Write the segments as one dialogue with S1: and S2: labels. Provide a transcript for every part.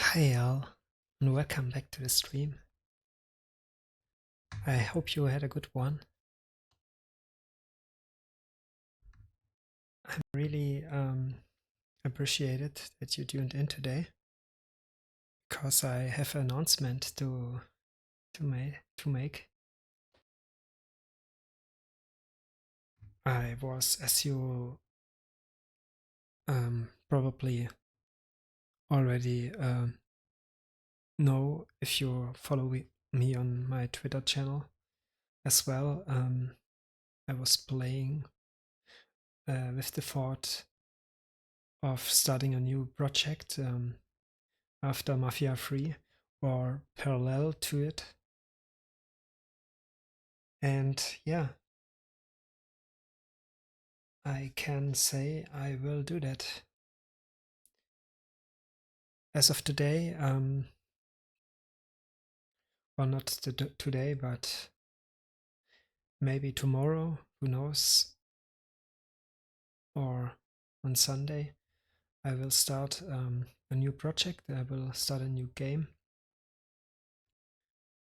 S1: Hi all, and welcome back to the stream. I hope you had a good one. I really appreciate it that you tuned in today, because I have an announcement to make. I was, as you probably already know if you follow me on my Twitter channel as well, I was playing with the thought of starting a new project after Mafia 3 or parallel to it. And yeah, I can say I will do that. As of today, well, not today, but maybe tomorrow, who knows, or on Sunday, I will start a new project. I will start a new game,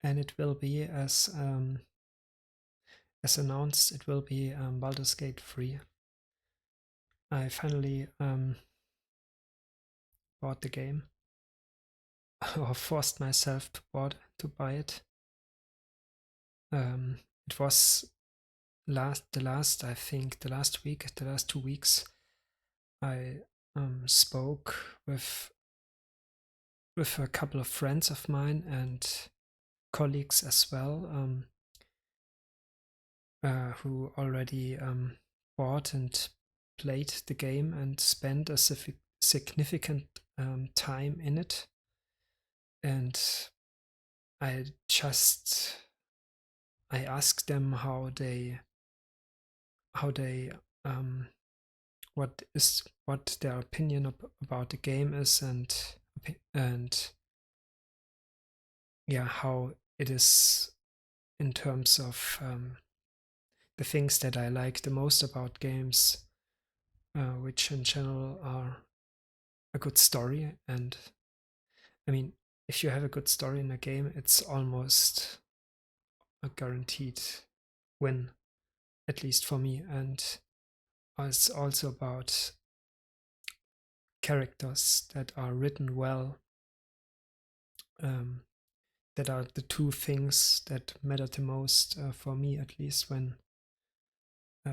S1: and it will be as announced. It will be Baldur's Gate 3. I finally bought the game, or forced myself to buy it. It was the last 2 weeks, I spoke with a couple of friends of mine and colleagues as well, who already bought and played the game and spent a significant time in it. And I asked them how they what their opinion about the game is, and yeah, how it is in terms of the things that I like the most about games, which in general are a good story. And I mean, if you have a good story in a game, it's almost a guaranteed win, at least for me. And it's also about characters that are written well. That are the two things that matter the most, for me at least, when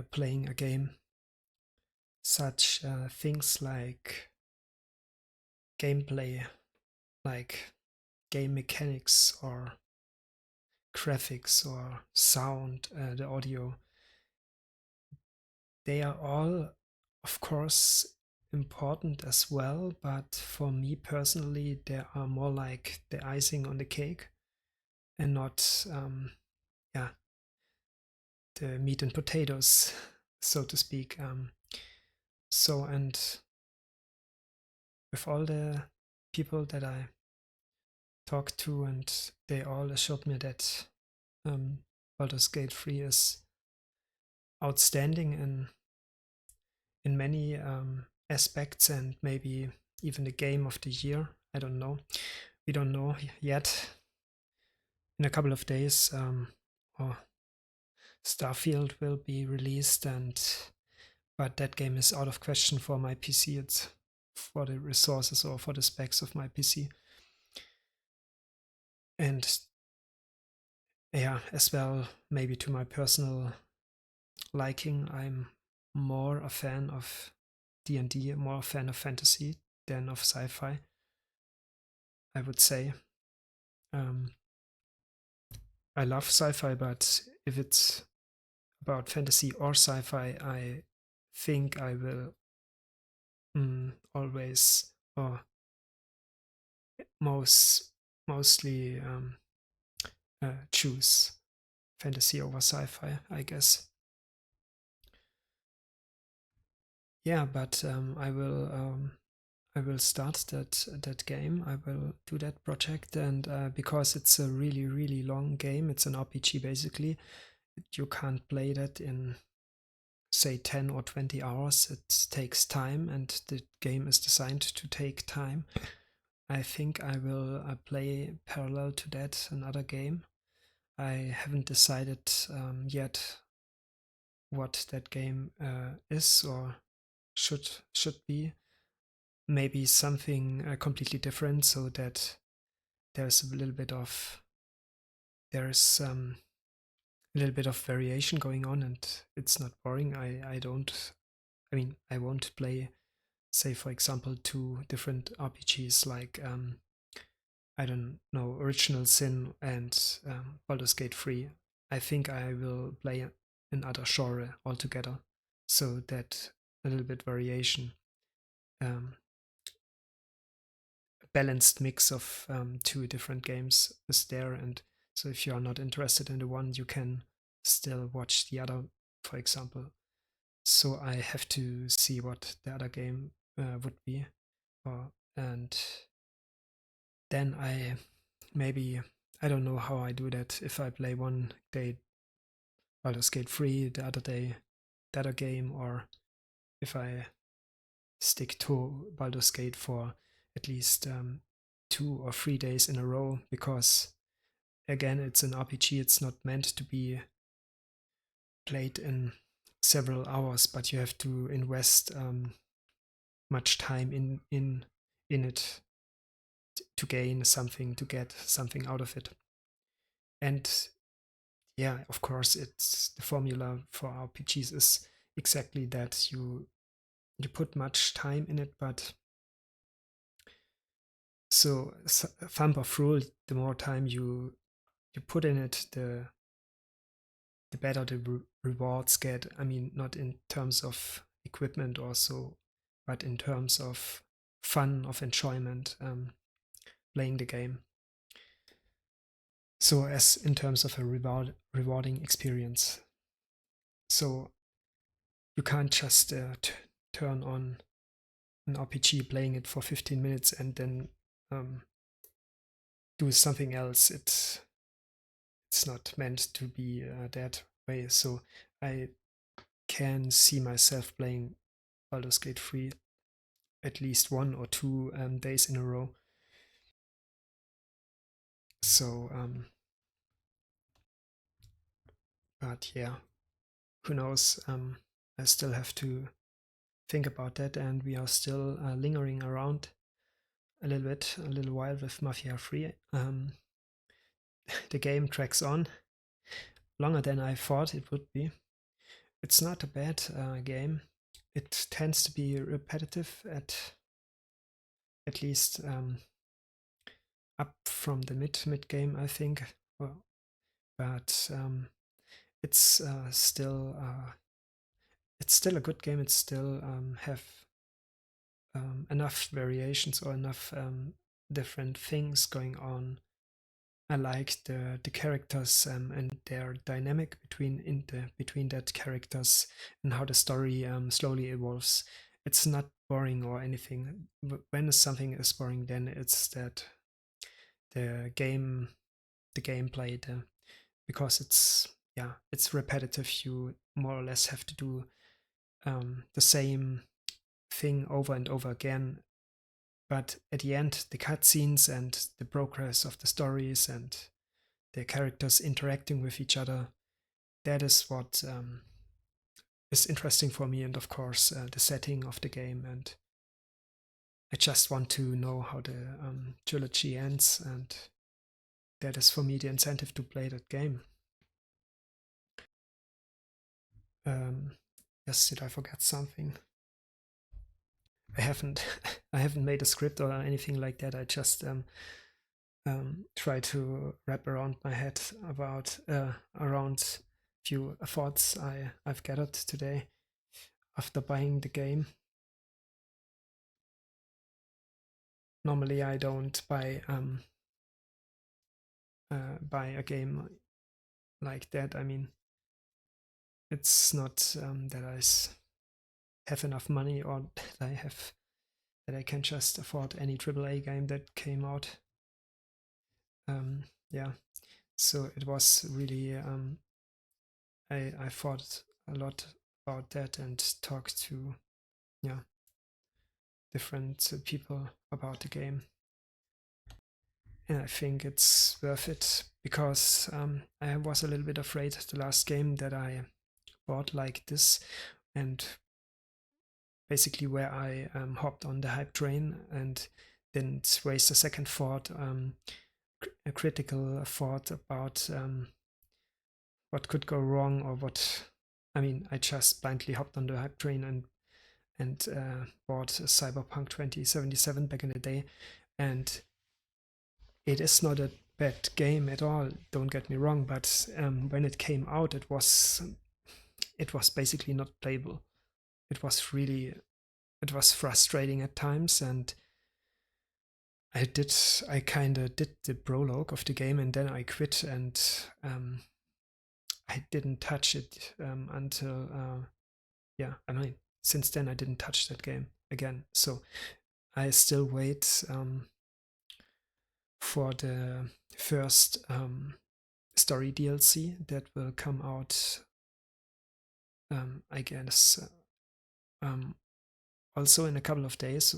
S1: playing a game. Such things like gameplay, like game mechanics or graphics or sound, the audio. They are all, of course, important as well, but for me personally, they are more like the icing on the cake and not, yeah, the meat and potatoes, so to speak. So, and with all the people that I talked to, and they all assured me that Baldur's Gate 3 is outstanding in many aspects, and maybe even the game of the year. I don't know. We don't know yet. In a couple of days, or Starfield will be released, but that game is out of question for my PC. It's for the resources or for the specs of my PC. And yeah, as well, maybe to my personal liking, I'm more a fan of D&D, more a fan of fantasy than of sci-fi, I would say. I love sci-fi, but if it's about fantasy or sci-fi, I think I will always, or mostly choose fantasy over sci-fi, I guess. Yeah, but I will start that game. I will do that project, and because it's a really long game, it's an RPG basically. You can't play that in, say, 10 or 20 hours. It takes time, and the game is designed to take time. I think I will play parallel to that another game. I haven't decided yet what that game is or should be. Maybe something completely different, so that there's a little bit of there's a little bit of variation going on, and it's not boring. I don't. I mean, I won't play, say, for example, two different RPGs like I don't know, Original Sin and Baldur's Gate 3. I think I will play another genre altogether, so that a little bit variation, um, balanced mix of two different games is there. And so if you are not interested in the one, you can still watch the other, for example. So I have to see what the other game would be, and then I maybe, I don't know how I do that. If I play one day Baldur's Gate 3, the other day the other game, or if I stick to Baldur's Gate for at least 2 or 3 days in a row, because again, it's an RPG. It's not meant to be played in several hours, but you have to invest much time in it to gain something, to get something out of it. And yeah, of course, it's the formula for RPGs is exactly that. You put much time in it, but so thumb of rule, the more time you put in it, the better the rewards get. I mean, not in terms of equipment or so, but in terms of fun, of enjoyment, playing the game. So as in terms of a rewarding experience. So you can't just turn on an RPG, playing it for 15 minutes, and then um, do something else. It's not meant to be that way. So I can see myself playing Baldur's Gate 3 at least 1 or 2 days in a row. So, but yeah, who knows? I still have to think about that, and we are still lingering around a little while with Mafia 3. The game tracks on longer than I thought it would be. It's not a bad game. It tends to be repetitive at least up from the mid game, I think. Well, but it's still a good game. It still have enough variations or enough different things going on. I like the characters and their dynamic between that characters, and how the story slowly evolves. It's not boring or anything. When something is boring, then it's that the game, the gameplay, because it's repetitive. You more or less have to do the same thing over and over again. But at the end, the cutscenes and the progress of the stories and the characters interacting with each other, that is what is interesting for me. And of course, the setting of the game. And I just want to know how the trilogy ends. And that is for me the incentive to play that game. Yes, did I forget something? I haven't I haven't made a script or anything like that. I just try to wrap around my head about around few thoughts I've gathered today after buying the game. Normally I don't buy a game like that. I mean, it's not that have enough money, or that I can just afford any AAA game that came out. Yeah, so it was really I thought a lot about that and talked to, yeah, different people about the game. and I think it's worth it because I was a little bit afraid the last game that I bought like this, and basically where I hopped on the hype train and didn't waste a second thought, a critical thought about what could go wrong or what. I mean, I just blindly hopped on the hype train and bought Cyberpunk 2077 back in the day, and it is not a bad game at all. Don't get me wrong, but when it came out, it was basically not playable. It was frustrating at times, and I kind of did the prologue of the game and then I quit, and I didn't touch it until yeah. I mean, since then I didn't touch that game again. So I still wait for the first story DLC that will come out. I guess um, also in a couple of days,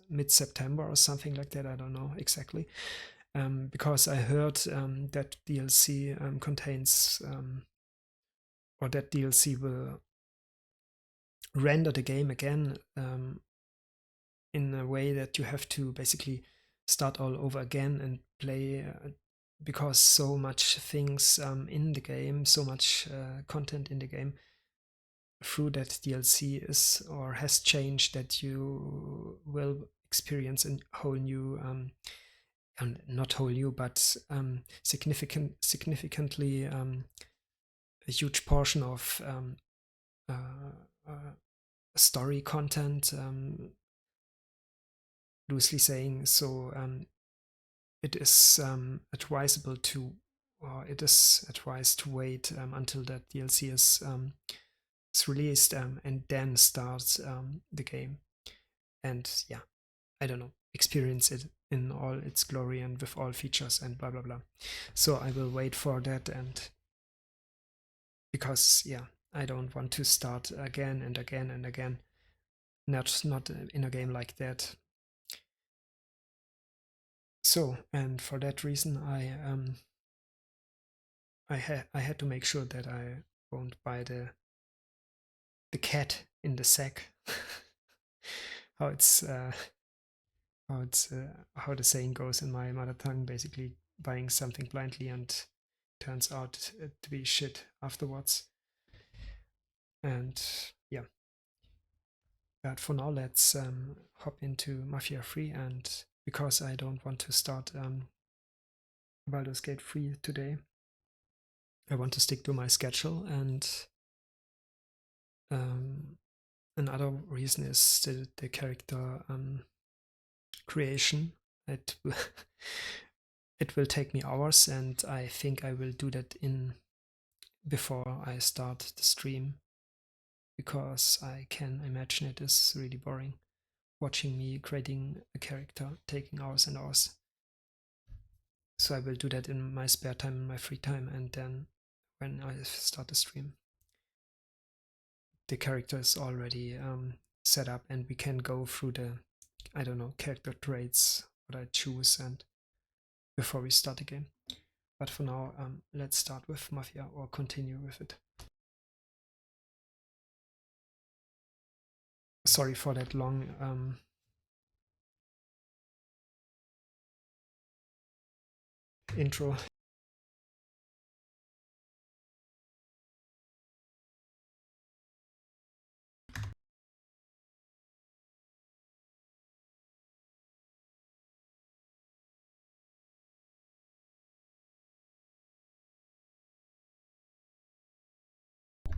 S1: mid-September or something like that. I don't know exactly, because I heard that DLC contains or that DLC will render the game again in a way that you have to basically start all over again and play because so much things in the game, so much content in the game through that DLC is or has changed that you will experience a whole new not whole new but significantly a huge portion of story content, loosely saying. So it is advisable to, or it is advised to wait until that DLC is released and then start the game. And yeah, I don't know, experience it in all its glory and with all features and blah blah blah. So I will wait for that, and because yeah, I don't want to start again and again and again. Not in a game like that. So, and for that reason, I had to make sure that I won't buy the cat in the sack. how it's how the saying goes in my mother tongue, basically buying something blindly and turns out to be shit afterwards. And yeah, but for now let's hop into Mafia 3, and because I don't want to start Baldur's Gate 3 today, I want to stick to my schedule, and another reason is the character creation. It will it will take me hours, and I think I will do that in before I start the stream, because I can imagine it is really boring watching me creating a character taking hours and hours. So I will do that in my spare time, in my free time, and then when I start the stream, the character is already set up and we can go through the, I don't know, character traits, what I choose, and before we start the game. But for now, let's start with Mafia, or continue with it. Sorry for that long intro.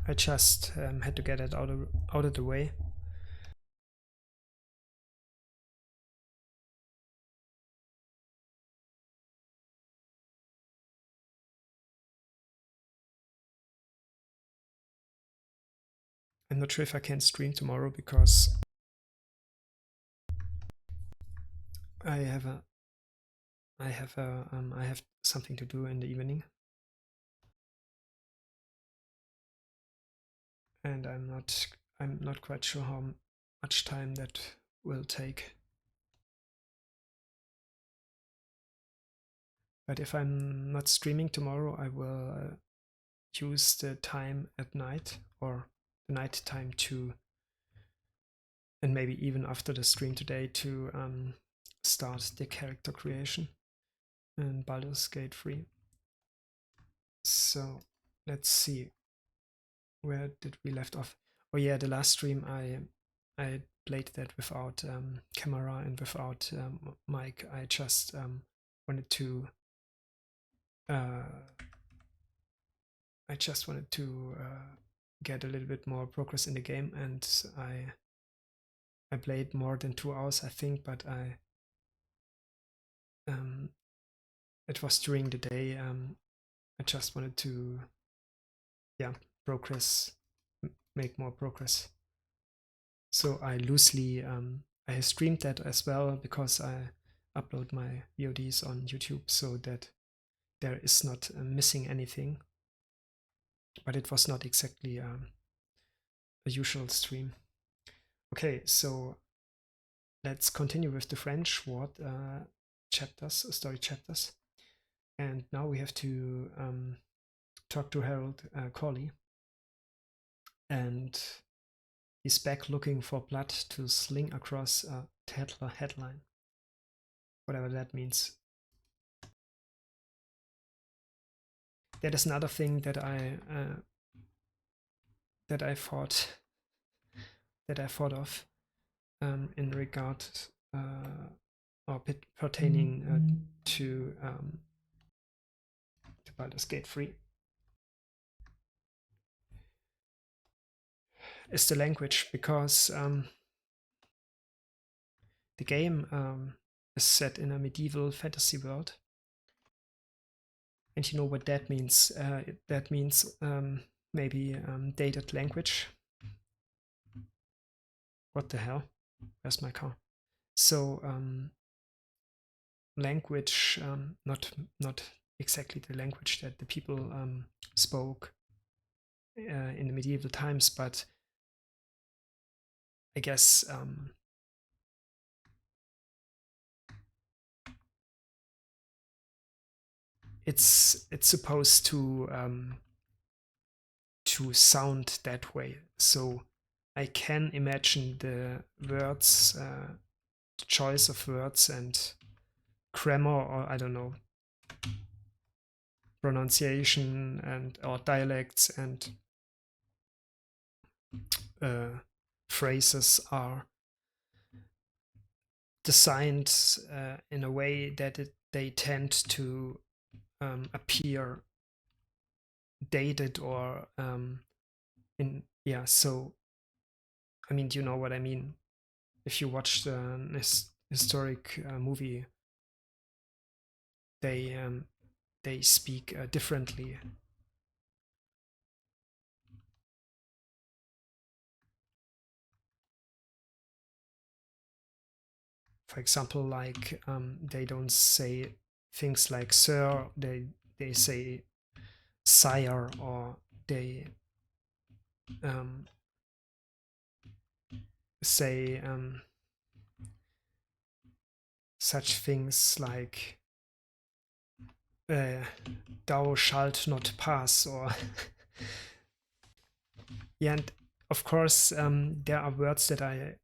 S1: I just had to get it out of the way. I'm not sure if I can stream tomorrow because I have a I have something to do in the evening, and I'm not quite sure how much time that will take. But if I'm not streaming tomorrow, I will use the time at night or the night time to, and maybe even after the stream today, to start the character creation in Baldur's Gate 3. So let's see, where did we left off? Oh yeah, the last stream I played that without camera and without mic. I just wanted to get a little bit more progress in the game, and I played more than 2 hours, I think, but it was during the day. I just wanted to, yeah, progress, make more progress. So I loosely, I streamed that as well because I upload my VODs on YouTube so that there is not missing anything. But it was not exactly a usual stream. Okay, so let's continue with the French word chapters, story chapters. And now we have to talk to Harold Corley. And he's back looking for blood to sling across a Tatler headline. Whatever that means. That is another thing that I thought of in regard or pertaining to Baldur's Gate 3 is the language, because the game is set in a medieval fantasy world, and you know what that means. That means maybe dated language. What the hell? Where's my car? So language, not exactly the language that the people spoke in the medieval times, but I guess it's supposed to sound that way. So I can imagine the words, the choice of words and grammar, or I don't know, pronunciation and or dialects and phrases are designed in a way that they tend to appear dated or so I mean, do you know what I mean? If you watch the historic movie, they speak differently. For example, like they don't say things like sir, they say sire, or they say such things like thou shalt not pass, or yeah, and of course there are words that I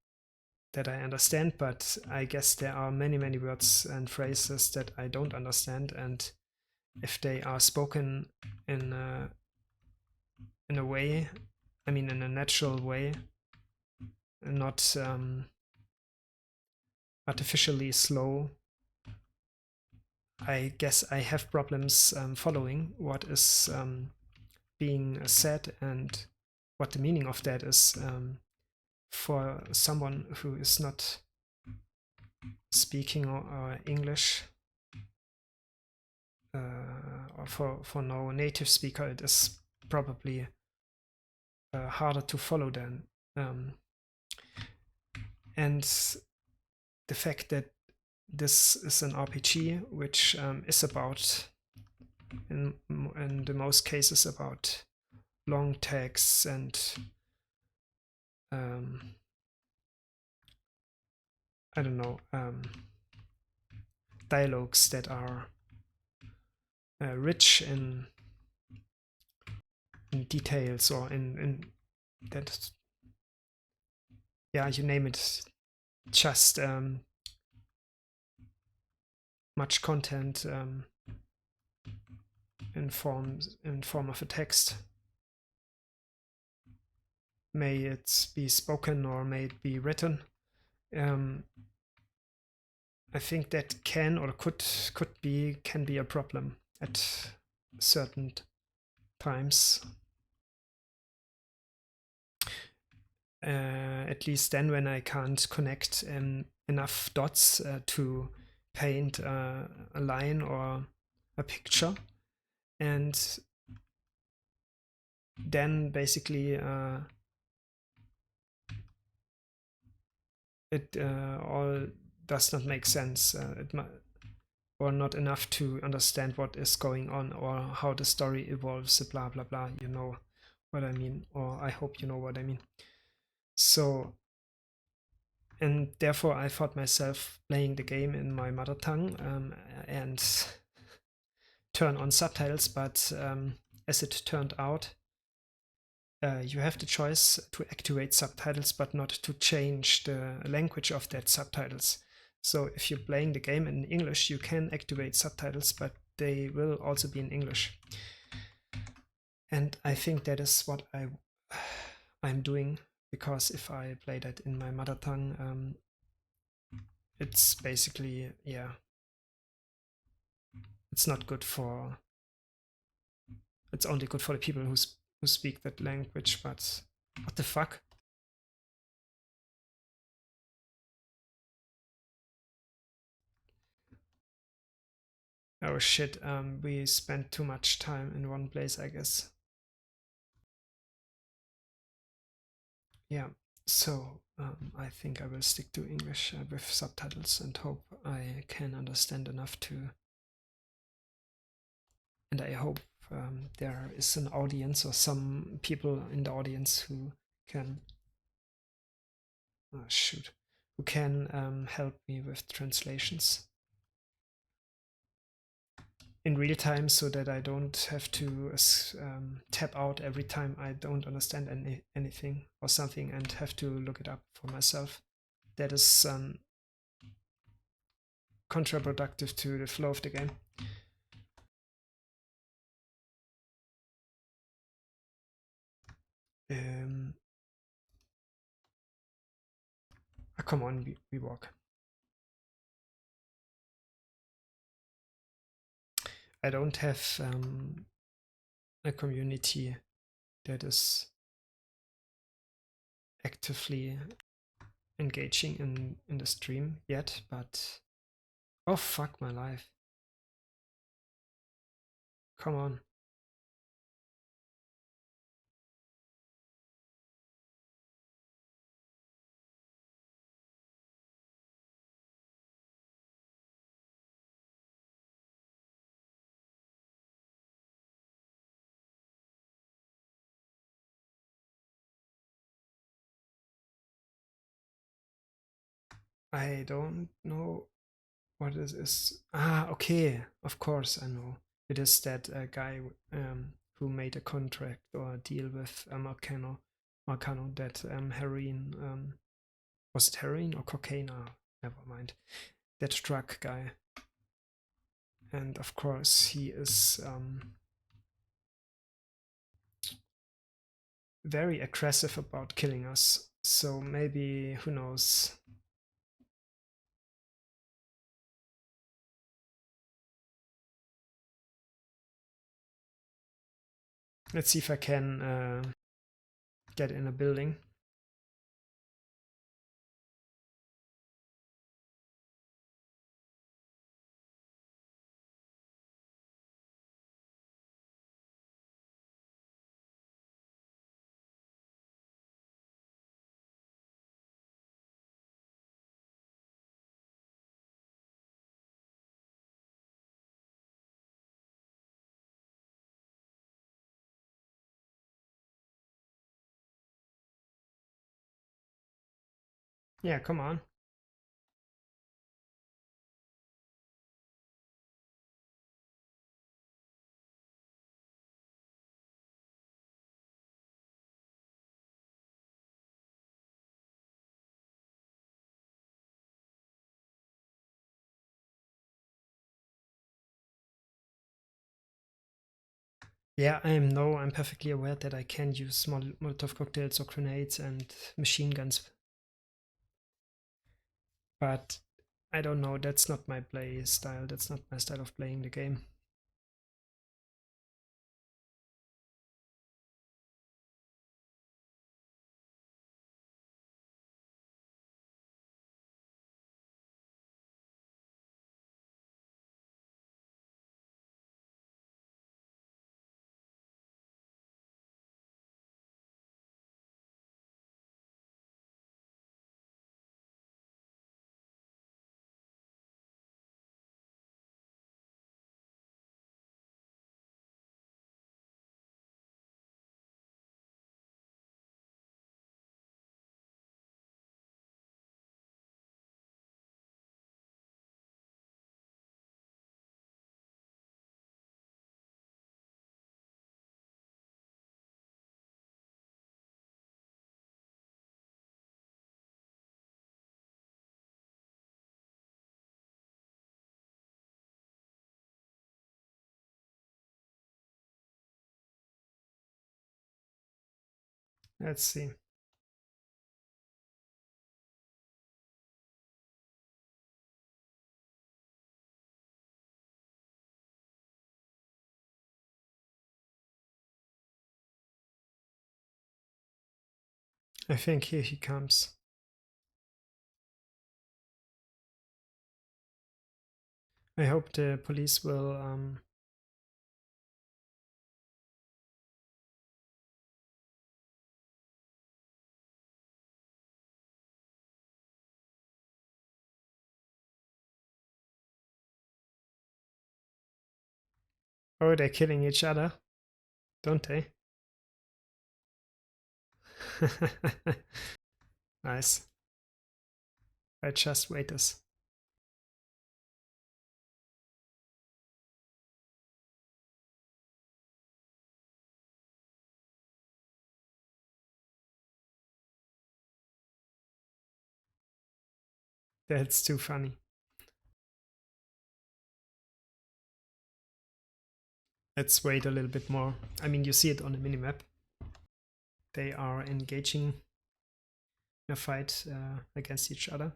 S1: understand, but I guess there are many words and phrases that I don't understand, and if they are spoken in a way, I mean in a natural way, not artificially slow, I guess I have problems following what is being said and what the meaning of that is for someone who is not speaking English, or for no native speaker, it is probably harder to follow than. And the fact that this is an RPG, which is about, in the most cases, about long texts and I don't know, dialogues that are rich in details, or in that, yeah, you name it, just much content in form of a text. May it be spoken or may it be written. I think that can be a problem at certain times. At least then, when I can't connect enough dots to paint a line or a picture, and then basically it all does not make sense. Or not enough to understand what is going on or how the story evolves, blah blah blah. You know what I mean, or I hope you know what I mean. So, and therefore I thought myself playing the game in my mother tongue and turn on subtitles, but as it turned out, you have the choice to activate subtitles but not to change the language of that subtitles. So if you're playing the game in English, you can activate subtitles, but they will also be in English. And I think that is what I'm doing, because if I play that in my mother tongue, it's basically, yeah, it's not good for, it's only good for the people who speak that language. But what the fuck? Oh shit, we spent too much time in one place, I guess. Yeah, so I think I will stick to English with subtitles and hope I can understand enough to. And I hope there is an audience or some people in the audience who can, shoot, who can help me with translations in real time, so that I don't have to tap out every time I don't understand anything or something and have to look it up for myself. That is counterproductive to the flow of the game. Come on, we walk. I don't have a community that is actively engaging in the stream yet, but oh fuck my life. Come on. I don't know what it is. Ah, okay. Of course I know. It is that guy who made a contract or a deal with Marcano, that heroin, was it heroin or cocaine? Ah, never mind. That drug guy. And of course he is very aggressive about killing us. So maybe, who knows? Let's see if I can get in a building. Yeah, come on. Yeah, I'm perfectly aware that I can use Molotov cocktails or grenades and machine guns, but I don't know, that's not my play style, that's not my style of playing the game. Let's see. I think here he comes. I hope the police will oh, they're killing each other, don't they? Nice. I just wait this. That's too funny. Let's wait a little bit more. I mean, you see it on the minimap. They are engaging in a fight against each other.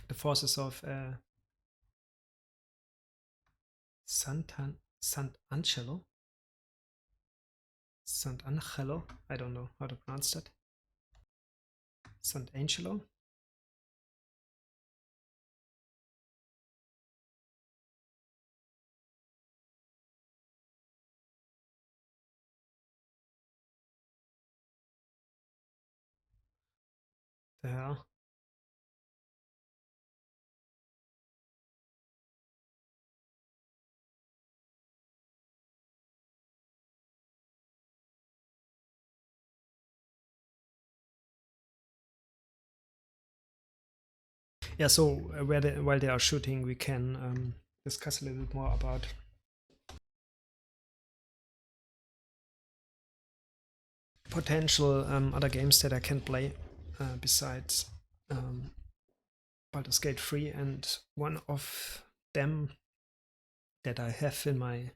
S1: The forces of Sant'Angelo? Sant'Angelo? I don't know how to pronounce that. Sant'Angelo? The hell? Yeah, so while they are shooting, we can discuss a little bit more about potential other games that I can play besides Baldur's Gate 3, and one of them that I have in my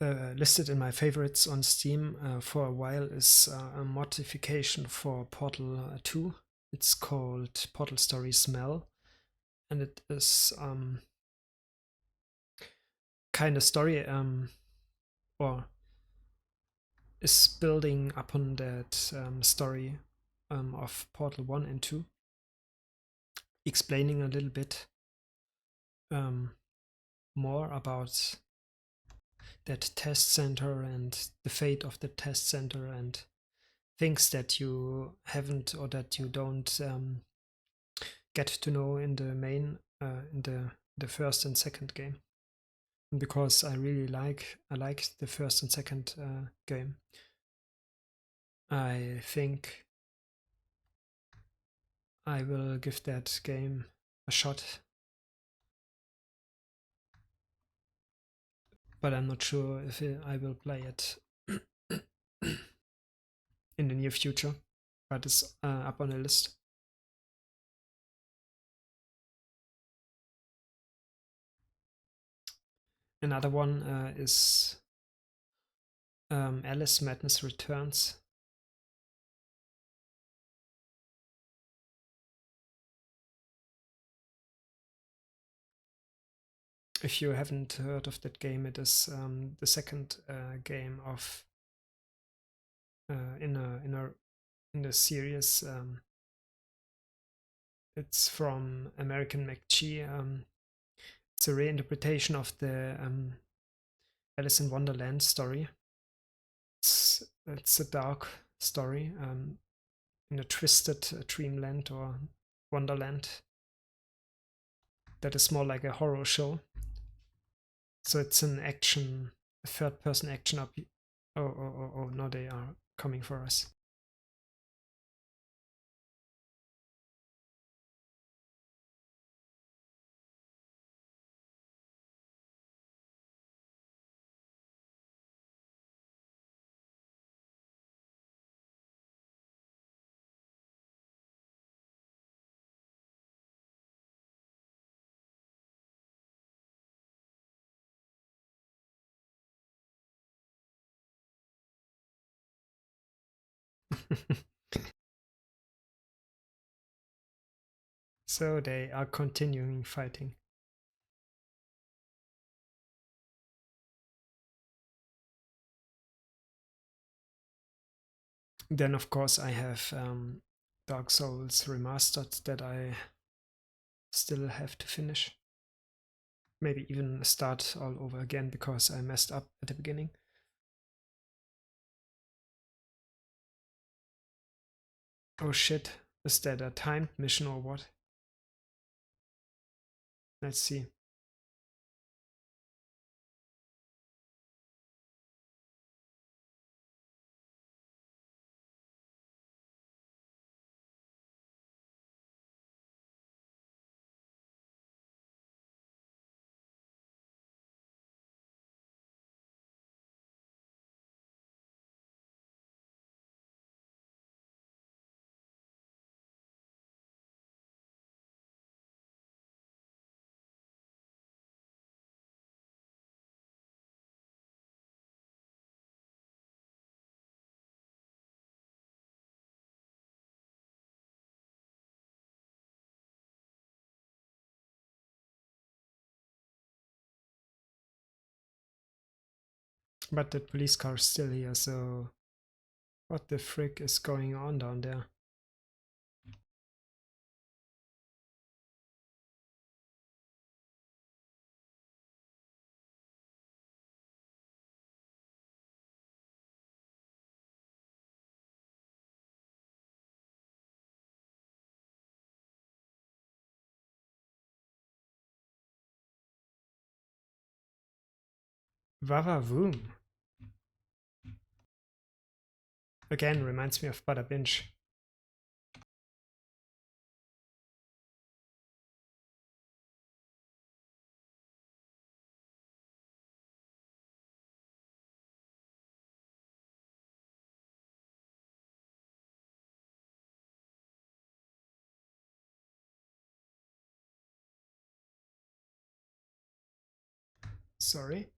S1: listed in my favorites on Steam for a while is a modification for Portal 2. It's called Portal Story Smell, and it is kind of story or is building upon that story of Portal 1 and 2, explaining a little bit more about that test center and the fate of the test center and things that you haven't or that you don't get to know in the main in the first and second game. And because I like the first and second game, I think I will give that game a shot, but I'm not sure if I will play it in the near future. But it's up on the list. Another one is Alice Madness Returns. If you haven't heard of that game, it is the second game of in the series. It's from American McGee. It's a reinterpretation of the Alice in Wonderland story. It's a dark story in a twisted dreamland or wonderland that is more like a horror show. So it's an action, a third-person action up. Oh, no, they are coming for us. So they are continuing fighting. Then, of course, I have Dark Souls Remastered that I still have to finish. Maybe even start all over again because I messed up at the beginning. Oh shit, is that a timed mission or what? Let's see. But that police car is still here, so what the frick is going on down there? Vavavoom. Again, reminds me of Bada Binge. Sorry.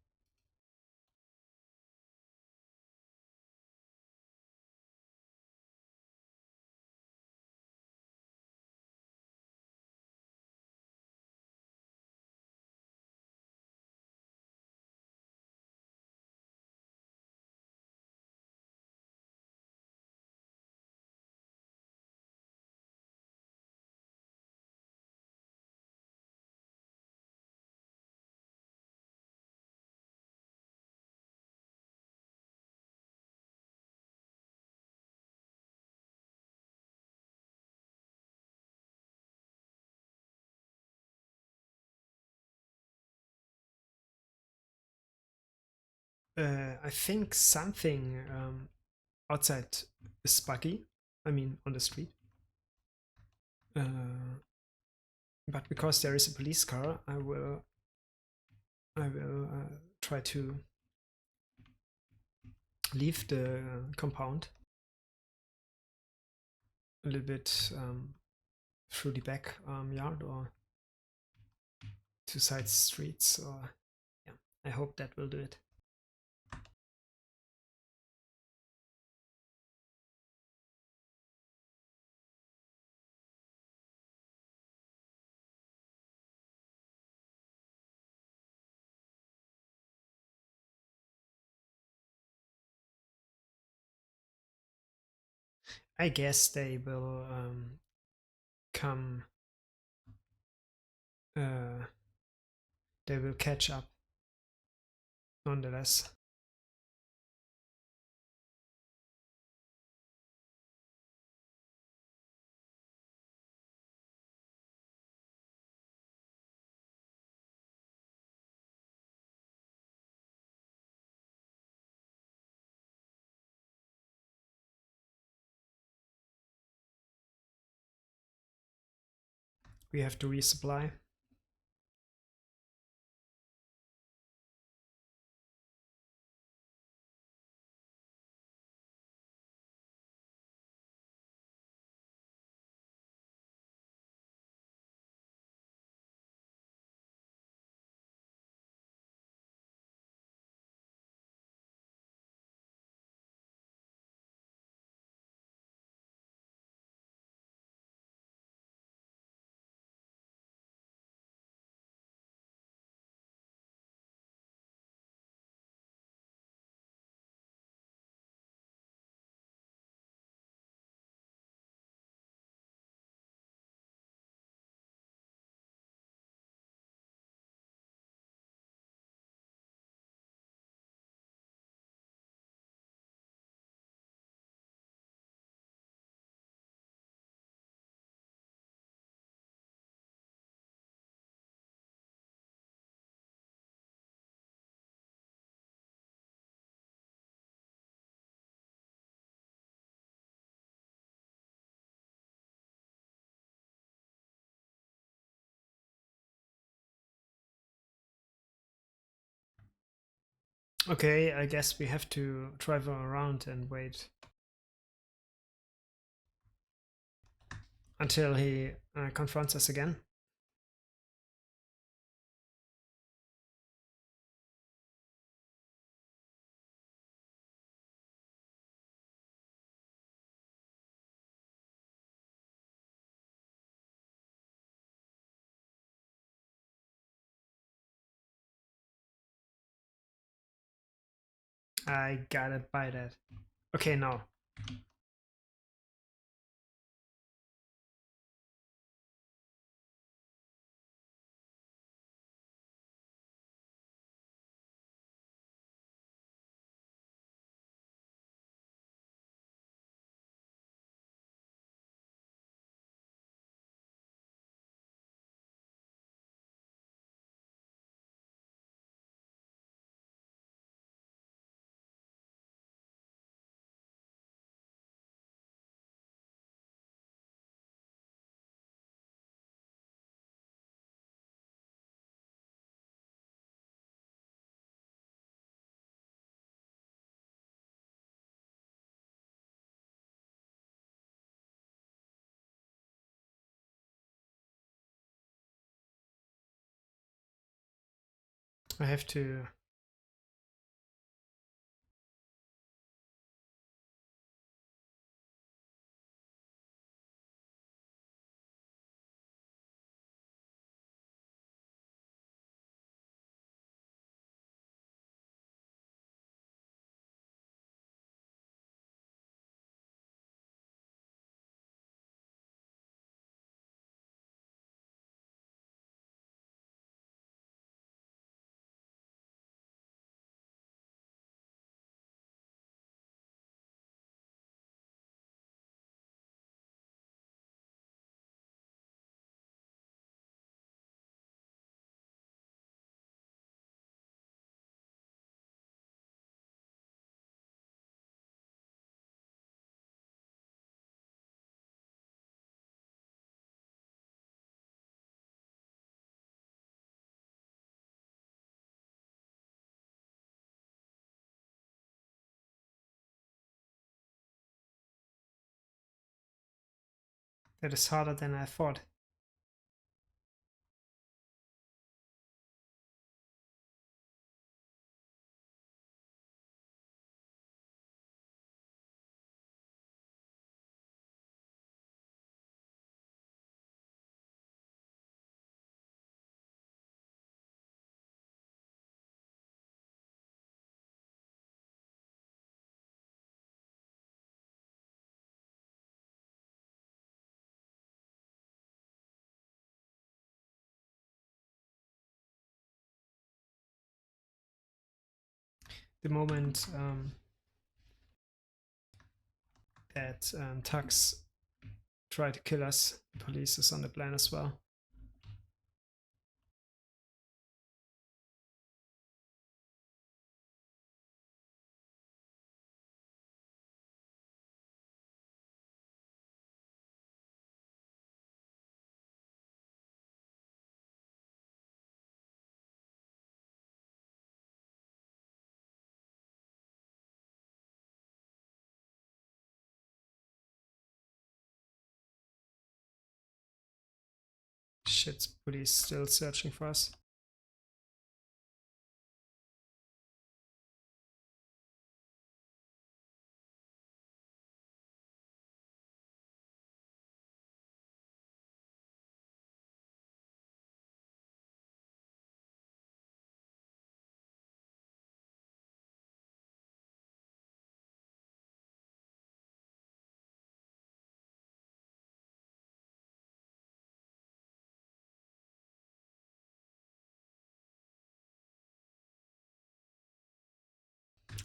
S1: I think something outside is buggy. I mean, on the street. But because there is a police car, I will try to leave the compound a little bit through the back yard or to side streets or yeah. I hope that will do it. I guess they will come. They will catch up nonetheless. We have to resupply. Okay, I guess we have to travel around and wait until he confronts us again. I gotta buy that. Okay, now. I have to. That is harder than I thought. the moment that Tux try to kill us, the police is on the plan as well. Shit, police still searching for us.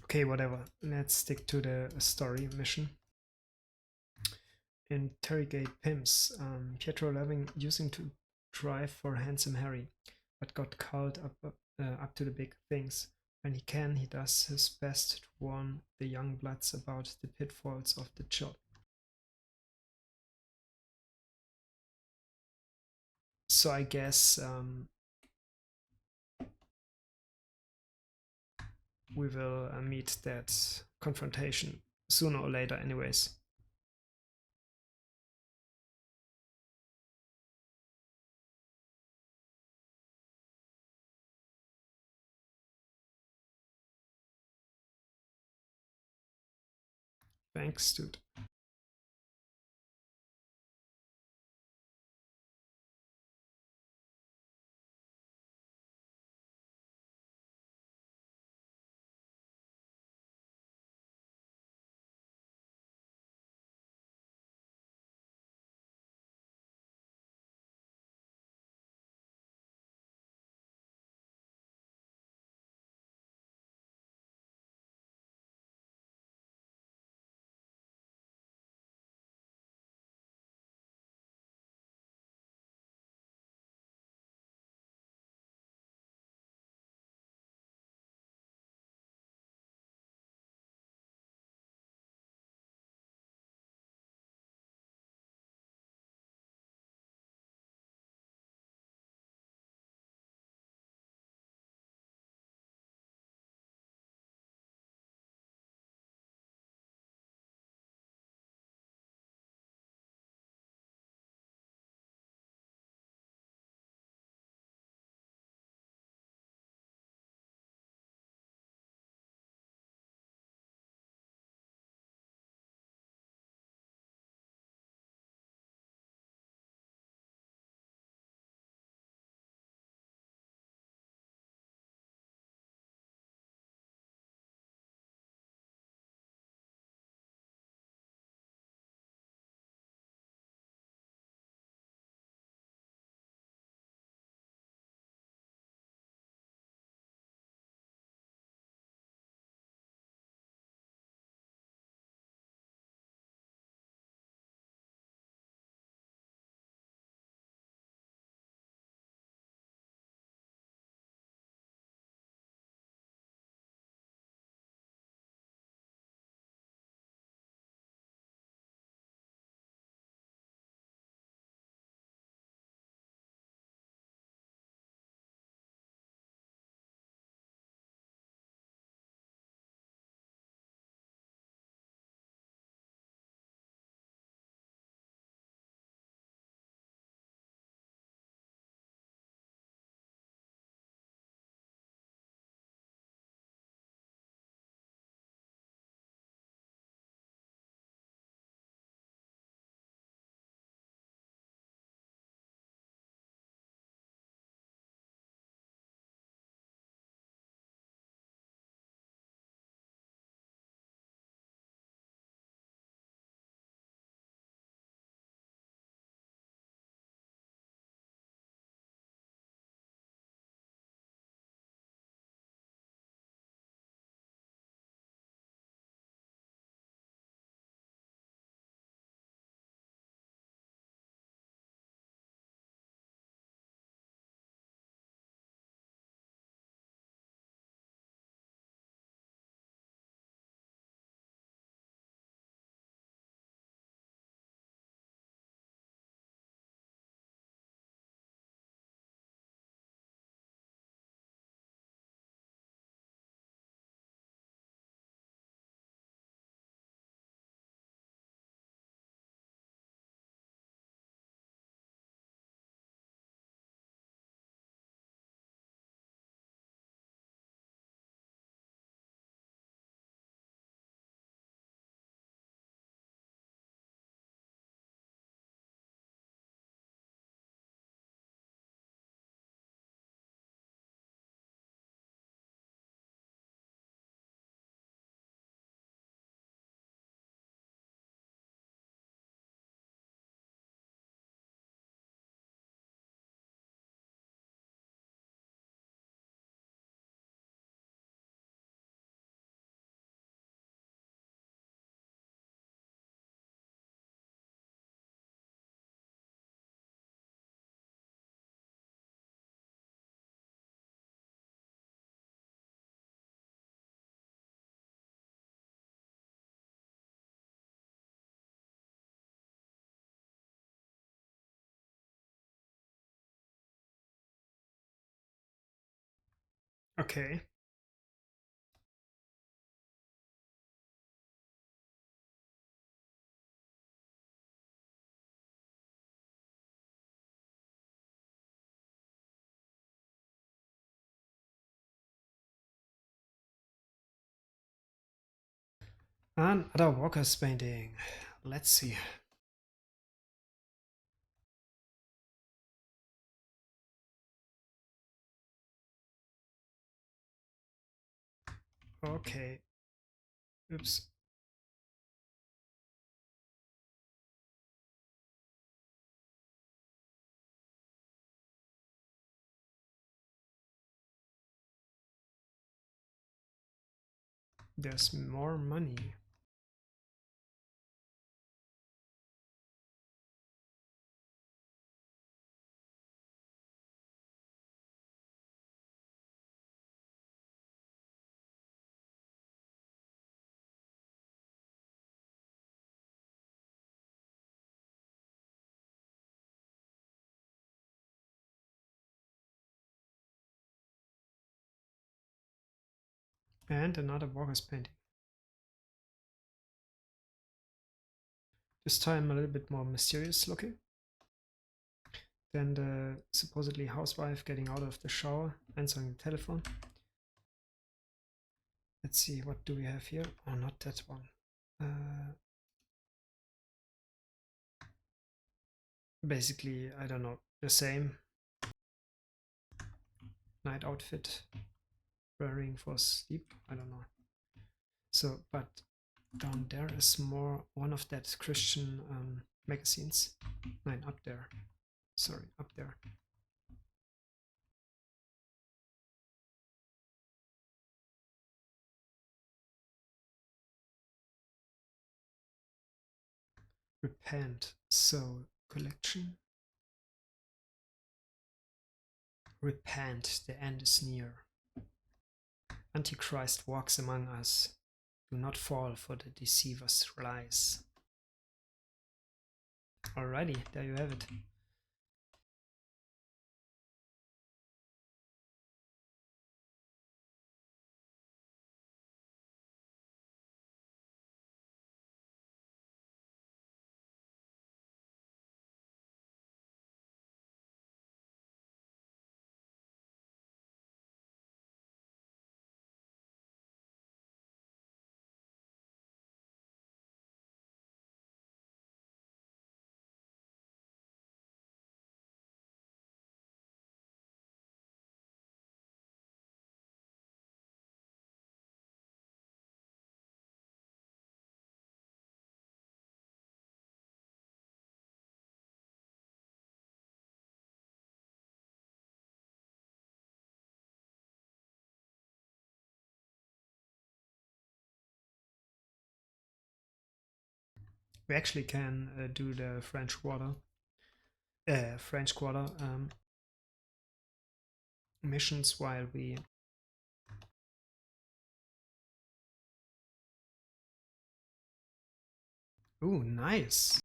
S1: Okay, whatever. Let's stick to the story mission. Interrogate pimps. Pietro loving using to drive for handsome Harry, but got called up to the big things. When he can, he does his best to warn the young bloods about the pitfalls of the job. So I guess we will meet that confrontation sooner or later anyways. Thanks, dude. Okay. Another Walker's painting. Let's see. Okay. Oops. There's more money. And another Walker's painting. This time a little bit more mysterious looking. Then the supposedly housewife getting out of the shower, answering the telephone. Let's see, what do we have here? Oh, not that one. Basically, I don't know, the same night outfit, wearing for sleep. I don't know. So, but down there is more one of that Christian magazines. Nine, up there. Sorry, up there. Repent. So, collection. Repent, the end is near. Antichrist walks among us. Do not fall for the deceiver's lies. Alrighty, there you have it. We actually can do the French Quarter missions while we. Ooh, nice!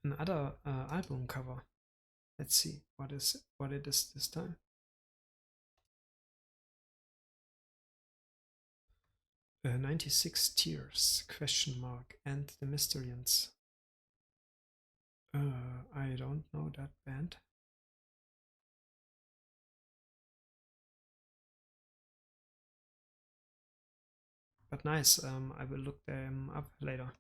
S1: Another album cover. Let's see what it is this time. 96 Tears, question mark, and the Mysterians. I don't know that band. But nice, I will look them up later.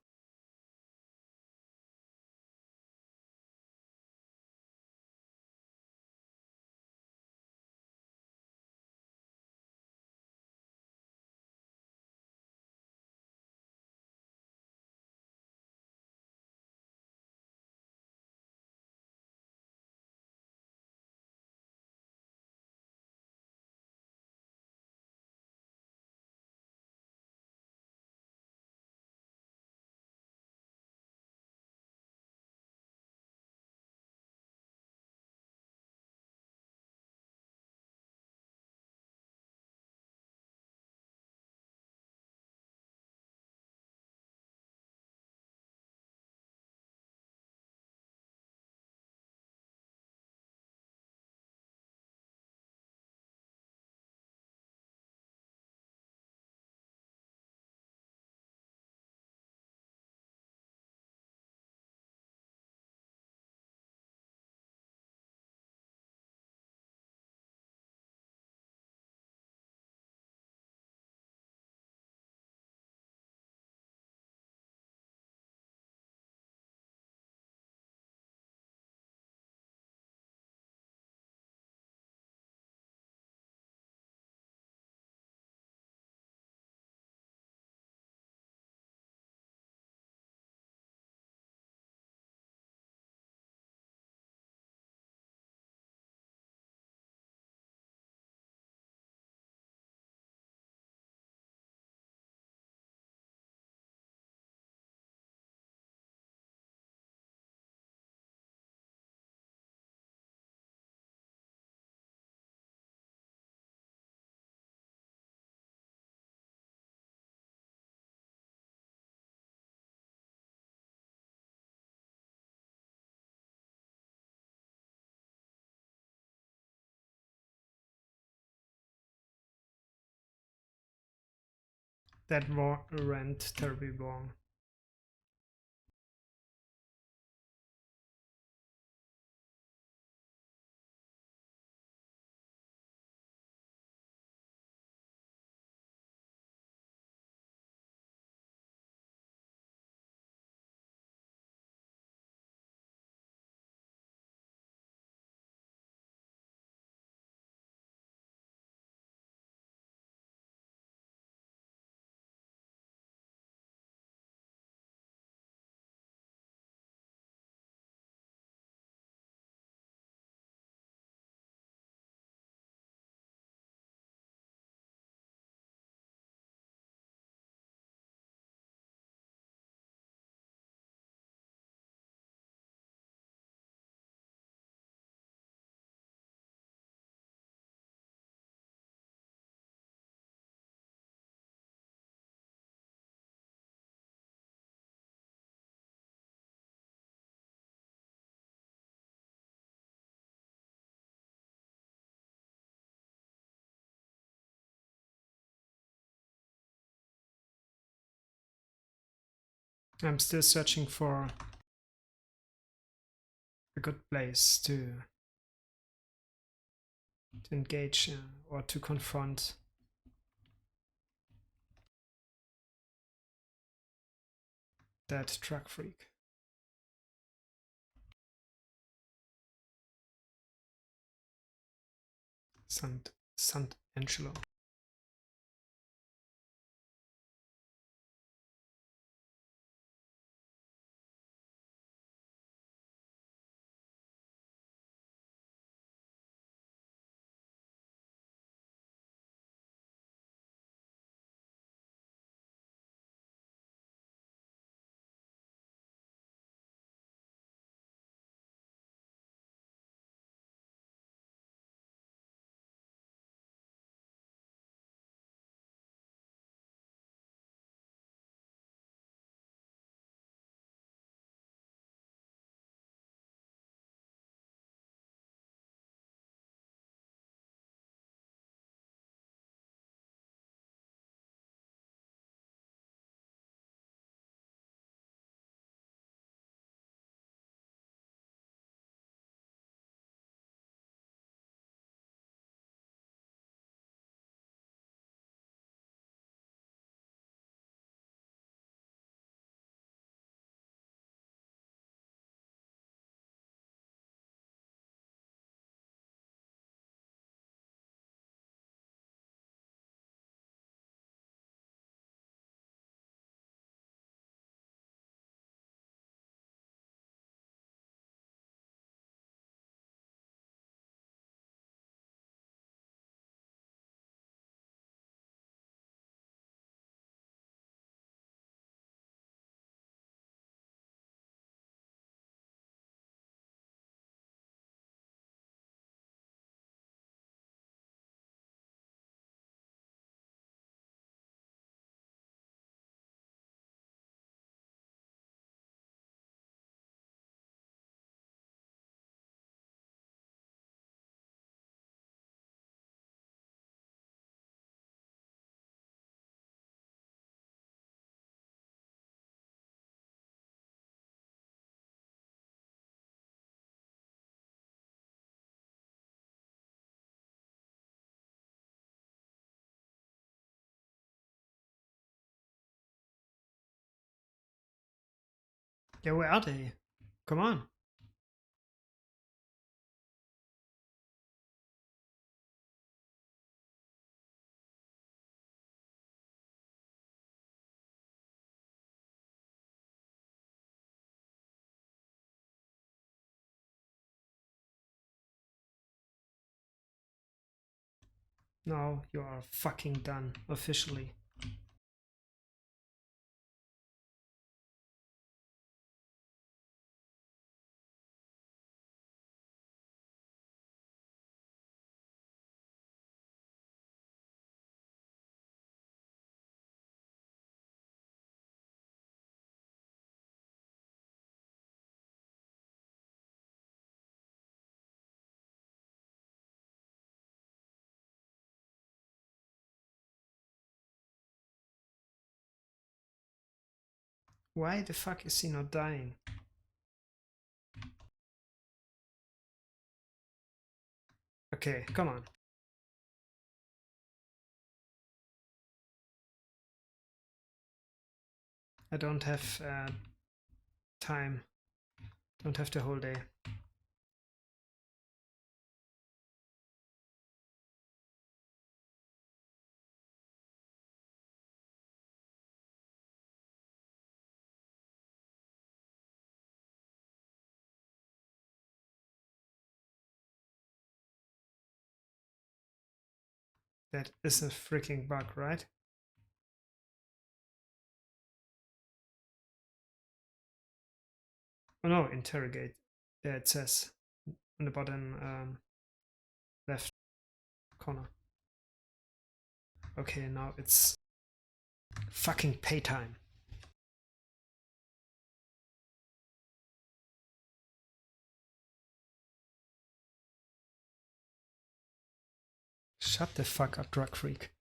S1: That went terribly wrong. I'm still searching for a good place to engage or to confront that truck freak. Sant'Angelo. Yeah, where are they? Come on. Now you are fucking done, officially. Why the fuck is he not dying? Okay, come on. I don't have time. Don't have the whole day. That is a freaking bug, right? Oh no, interrogate. There it says on the bottom left corner. Okay, now it's fucking pay time. Shut the fuck up, drug freak.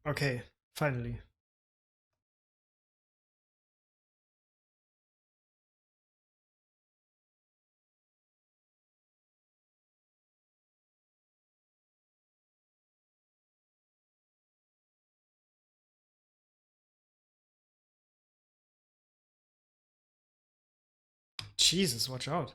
S1: Okay, finally. Jesus, watch out.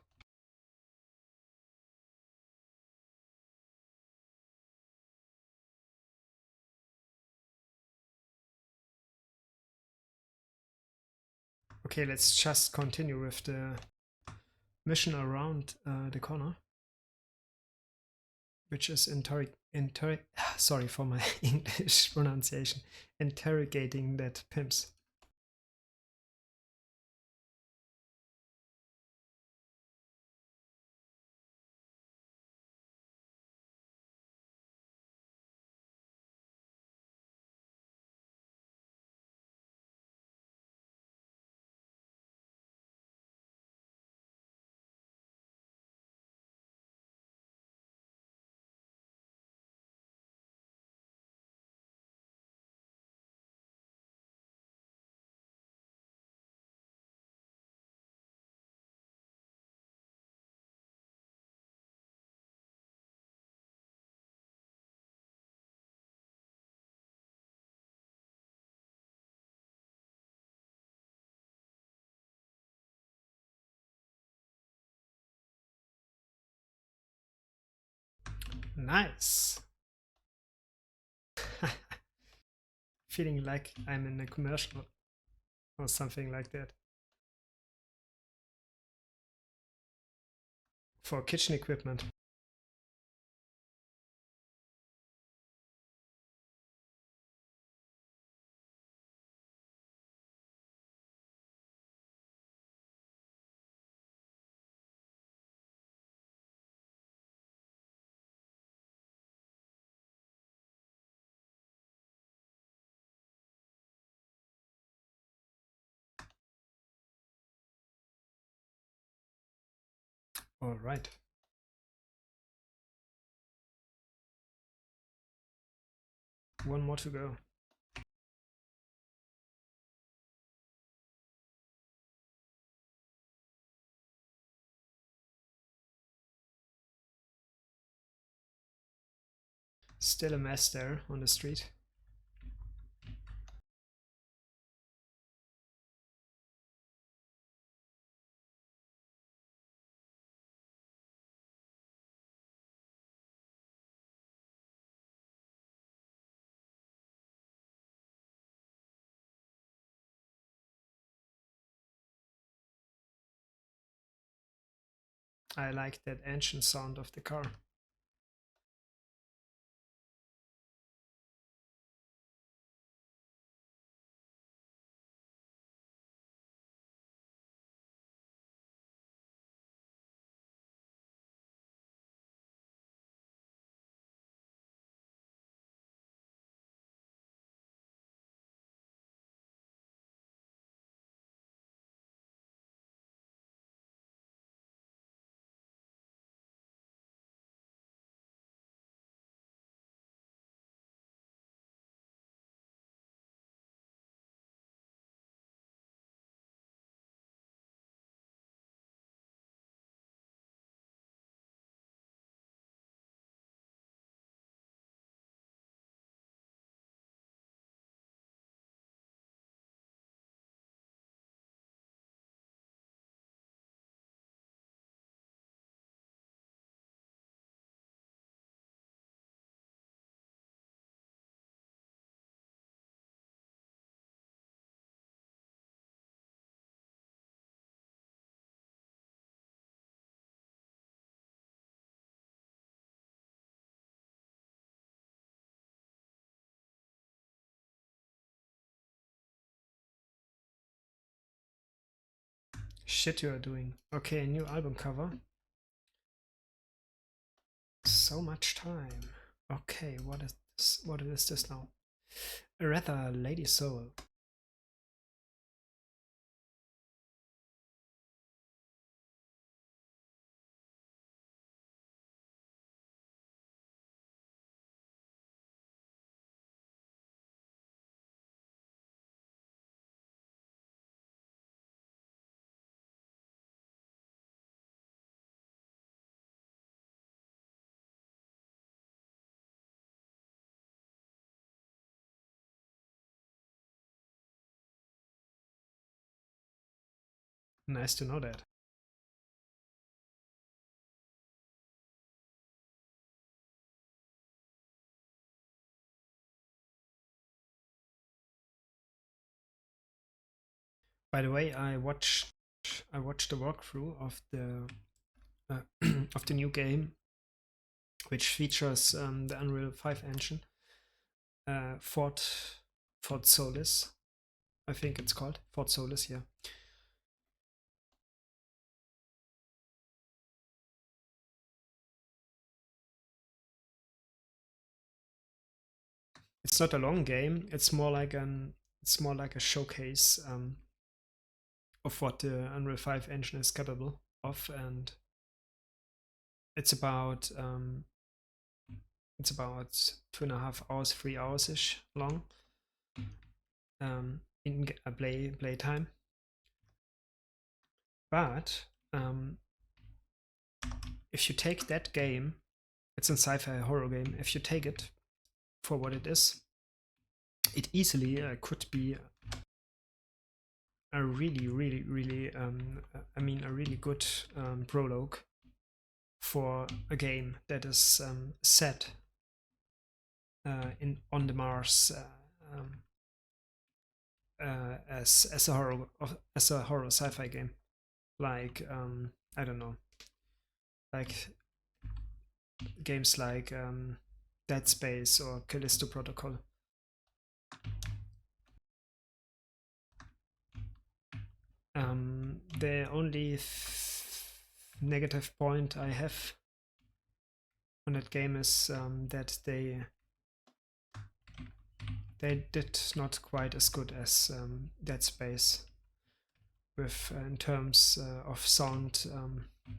S1: Okay, let's just continue with the mission around the corner, which is sorry for my English pronunciation, interrogating that pimps. Nice. Feeling like I'm in a commercial or something like that. For kitchen equipment. All right. One more to go. Still a mess there on the street. I like that engine sound of the car. Shit you are doing. Okay, new album cover. So much time. Okay, what is this? What is this now? A rather Lady Soul. Nice to know that. By the way, I watched the walkthrough of the of the new game, which features the Unreal 5 engine, Fort Solis, I think it's called Fort Solis. Yeah, it's not a long game. It's more like a showcase of what the Unreal 5 engine is capable of, and it's about um, it's about 2.5 hours, 3 hours ish long in play time. But if you take that game, it's a sci-fi horror game. If you take it for what it is, it easily could be a really, really, really, a really good prologue for a game that is set in on the Mars as a horror sci-fi game, like I don't know, like games like Dead Space or Callisto Protocol. The only negative point I have on that game is that they did not quite as good as Dead Space with in terms of sound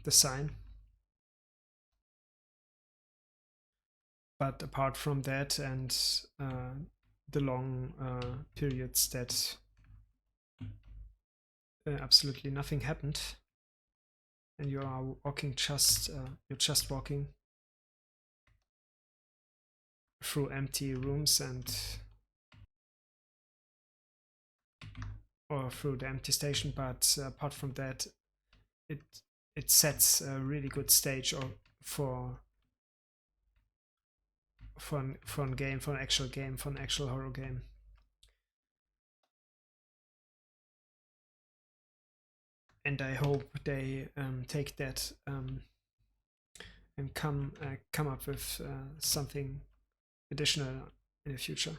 S1: design. But apart from that and the long periods that absolutely nothing happened, and you are walking you're just walking through empty rooms and or through the empty station. But apart from that, it it sets a really good stage or for for an game, for an actual game, for an actual horror game. And I hope they take that and come up with something additional in the future.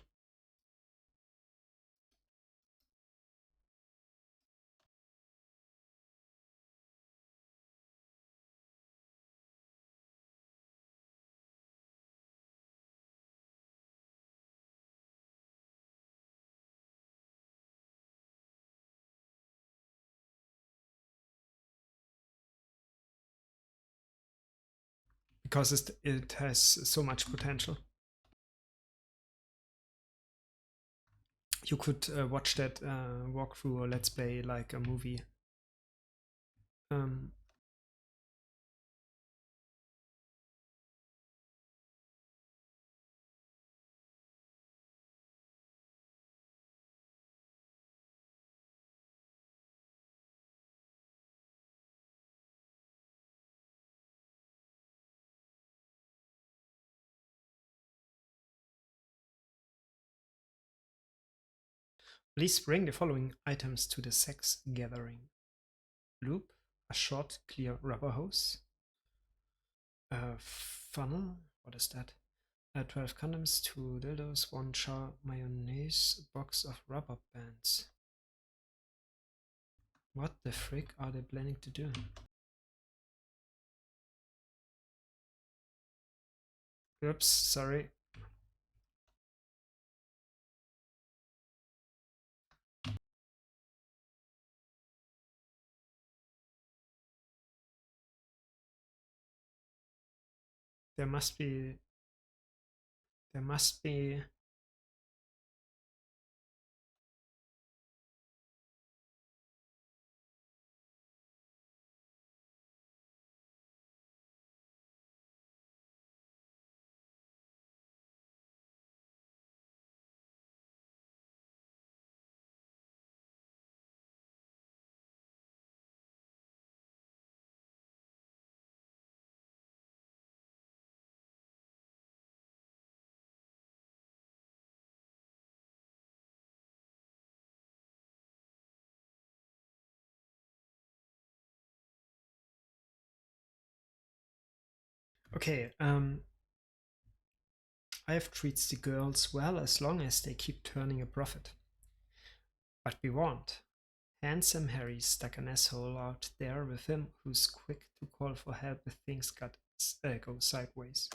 S1: Because it has so much potential. You could watch that walkthrough or let's play like a movie. Um, Please bring the following items to the sex gathering: loop, a short, clear rubber hose, a funnel, what is that? 12 condoms, 2 dildos, 1 jar mayonnaise, box of rubber bands. What the frick are they planning to do? Oops, sorry. There must be... There must be... Okay, I've treats the girls well as long as they keep turning a profit. But we won't. Handsome Harry stuck an asshole out there with him who's quick to call for help if things go sideways.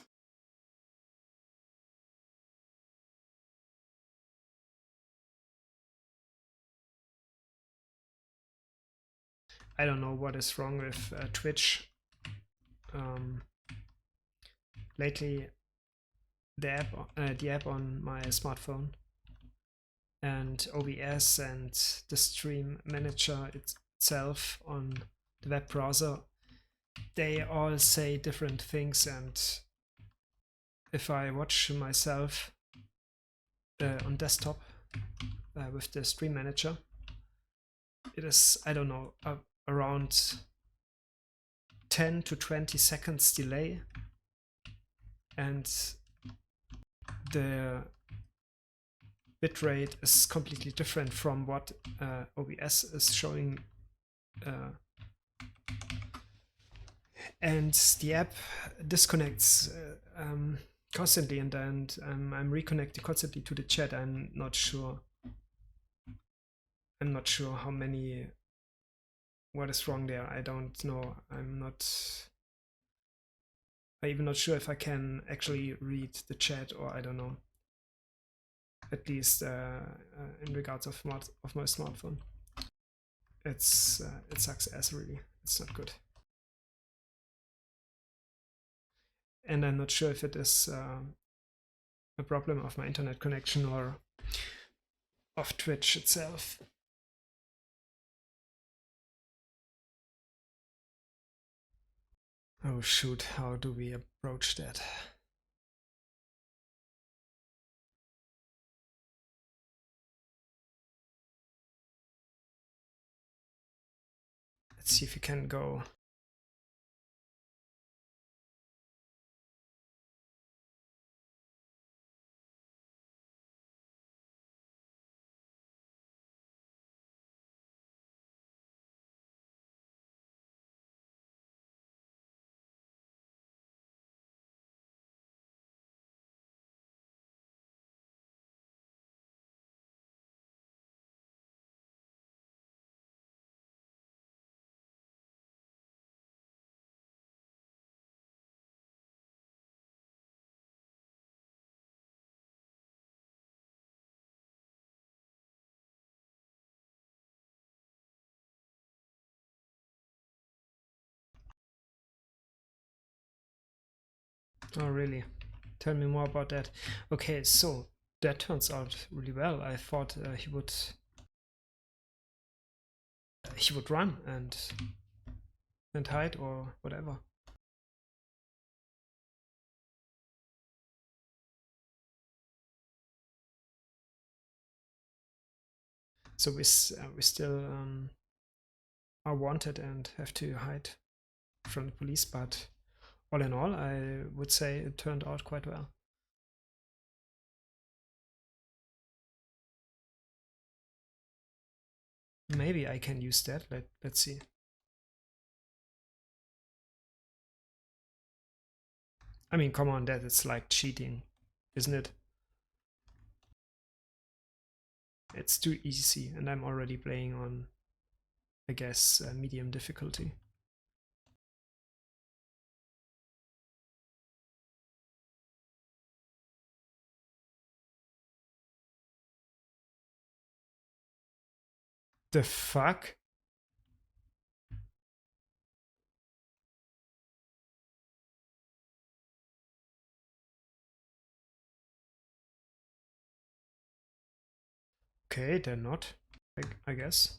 S1: I don't know what is wrong with Twitch. Lately, the app on my smartphone and OBS and the stream manager itself on the web browser, they all say different things, and if I watch myself on desktop with the stream manager, it is, I don't know, around 10 to 20 seconds delay, and the bitrate is completely different from what OBS is showing, and the app disconnects constantly, and I'm reconnecting constantly to the chat. I'm not sure how many, what is wrong there. I don't know. I'm even not sure if I can actually read the chat, or I don't know. At least in regards of my smartphone, it sucks ass, really. It's not good, and I'm not sure if it is a problem of my internet connection or of Twitch itself. Oh shoot, how do we approach that? Let's see if we can go. Oh really? Tell me more about that. Okay, so that turns out really well. I thought he would run and hide or whatever. So we still are wanted and have to hide from the police, but all in all, I would say it turned out quite well. Maybe I can use that. Let's see. I mean, come on, that it's like cheating, isn't it? It's too easy, and I'm already playing on I guess, medium difficulty. The fuck? Okay, they're not, I guess.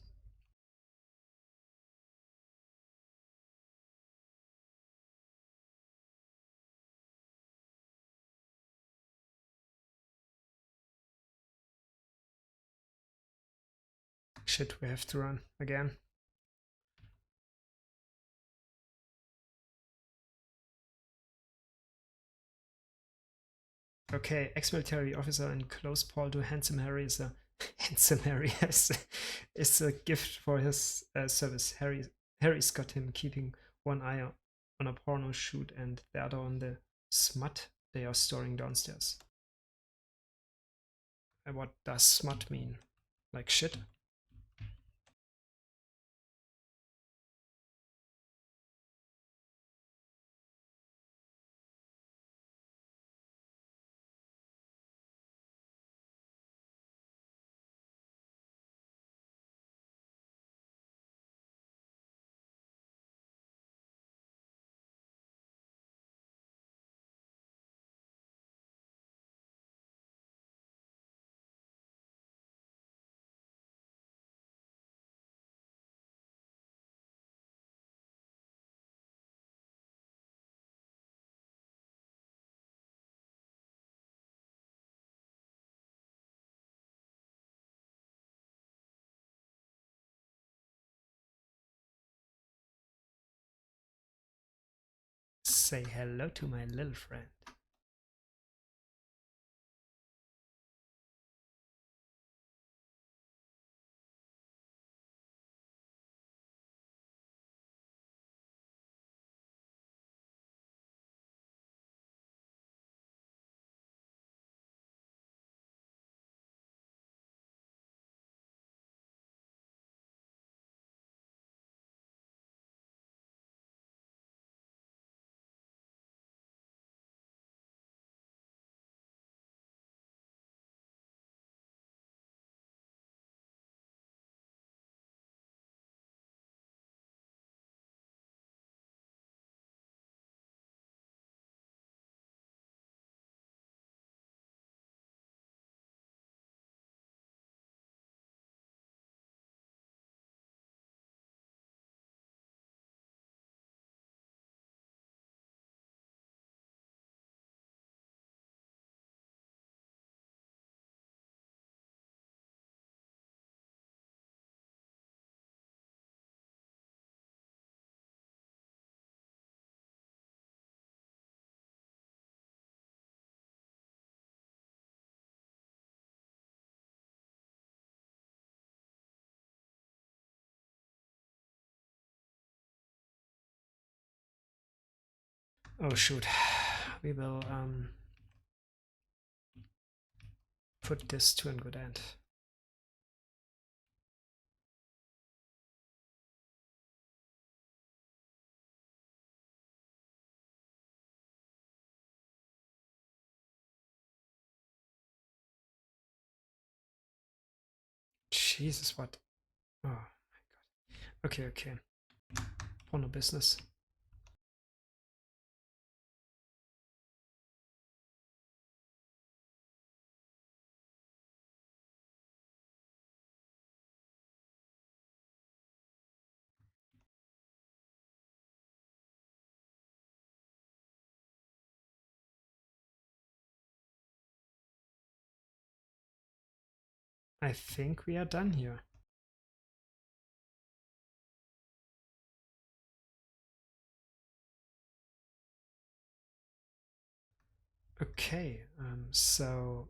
S1: Shit, we have to run again. Okay, ex-military officer and close Paul to Handsome Harry is a Handsome Harry is a gift for his service. Harry's got him keeping one eye on a porno shoot and the other on the smut they are storing downstairs. And what does smut mean? Like shit? Say hello to my little friend. Oh shoot. We will put this to a good end. Jesus, what? Oh my god. Okay, okay. Porno business. I think we are done here. Okay, so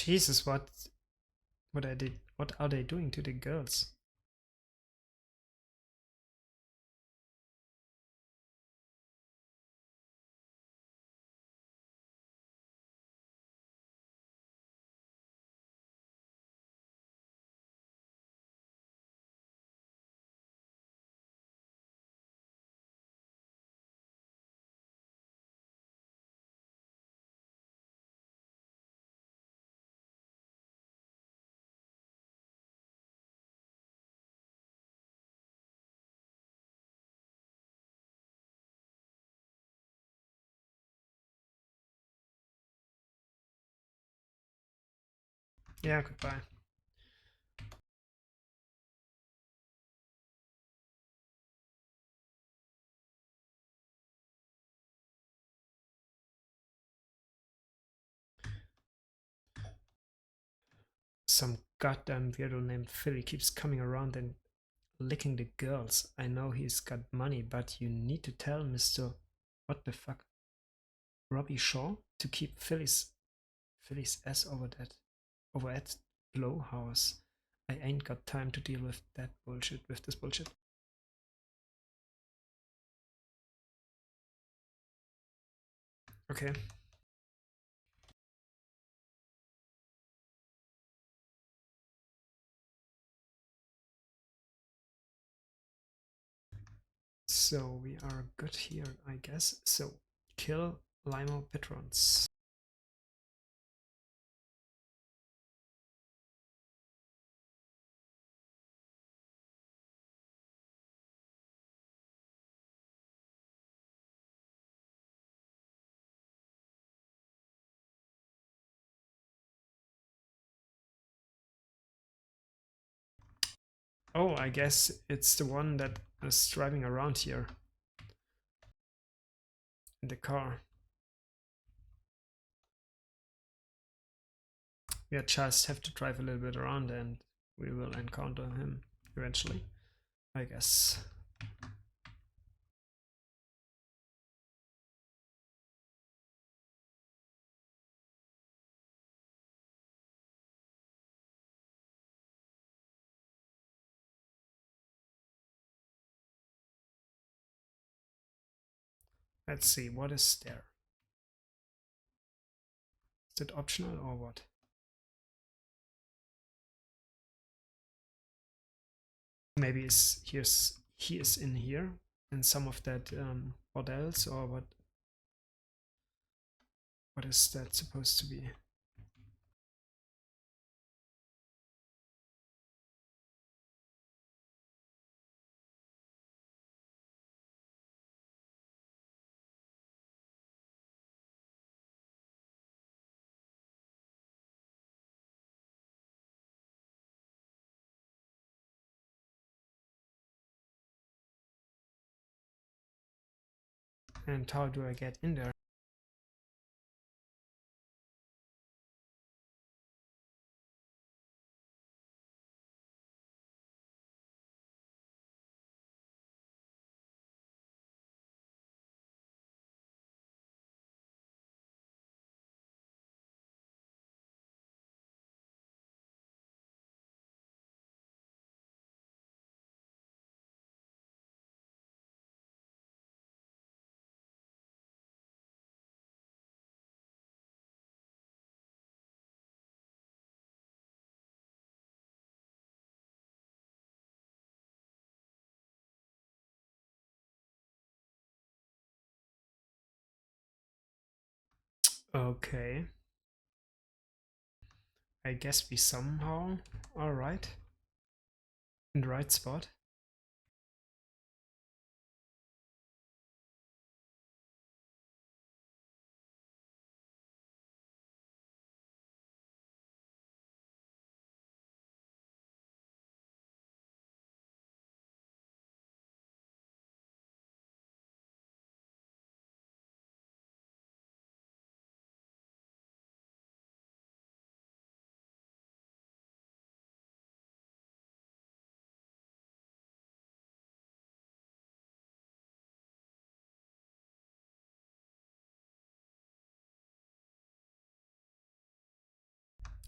S1: Jesus, what are they doing to the girls? Yeah, goodbye. Some goddamn weirdo named Philly keeps coming around and licking the girls. I know he's got money, but you need to tell Mr. What the fuck? Robbie Shaw to keep Philly's ass over at Blowhouse. I ain't got time to deal with this bullshit. Okay. So we are good here, I guess. So kill Limo Patrons. Oh, I guess it's the one that is driving around here in the car. We just have to drive a little bit around and we will encounter him eventually, I guess. Let's see, what is there? Is it optional or what? Maybe he is in here in some of that bordels, or what is that supposed to be? And how do I get in there? Okay. I guess we somehow are right. In the right spot.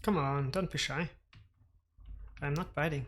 S1: Come on, don't be shy. I'm not biting.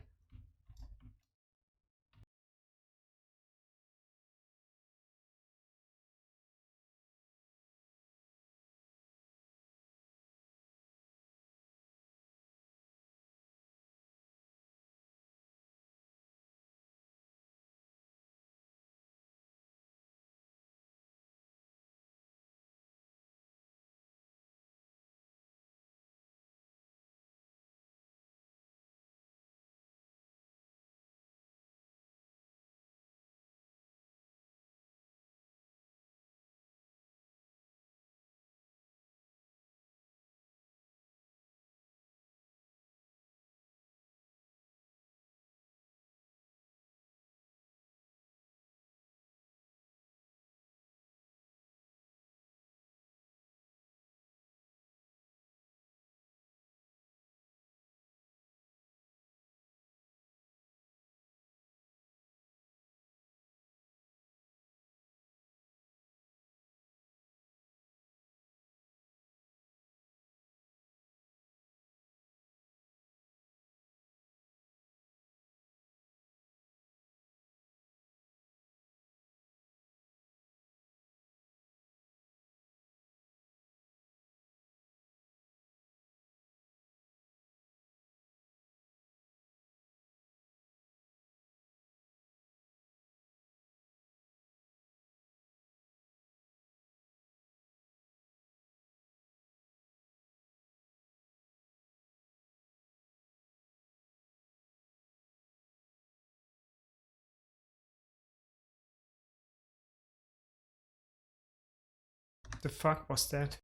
S1: The fuck was that?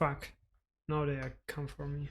S1: Fuck. Now they come for me.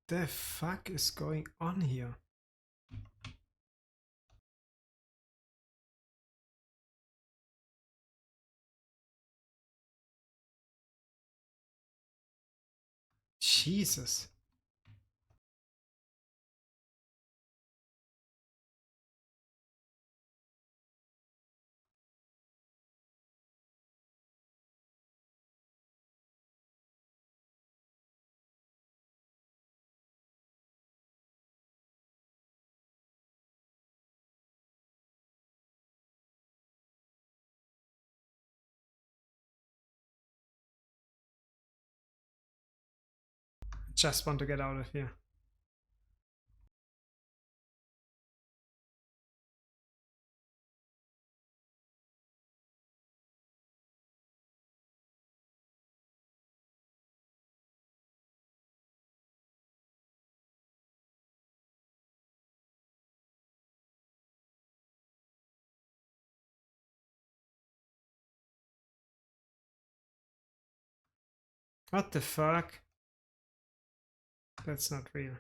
S1: The fuck is going on here? Jesus. just want to get out of here. What the fuck? That's not real.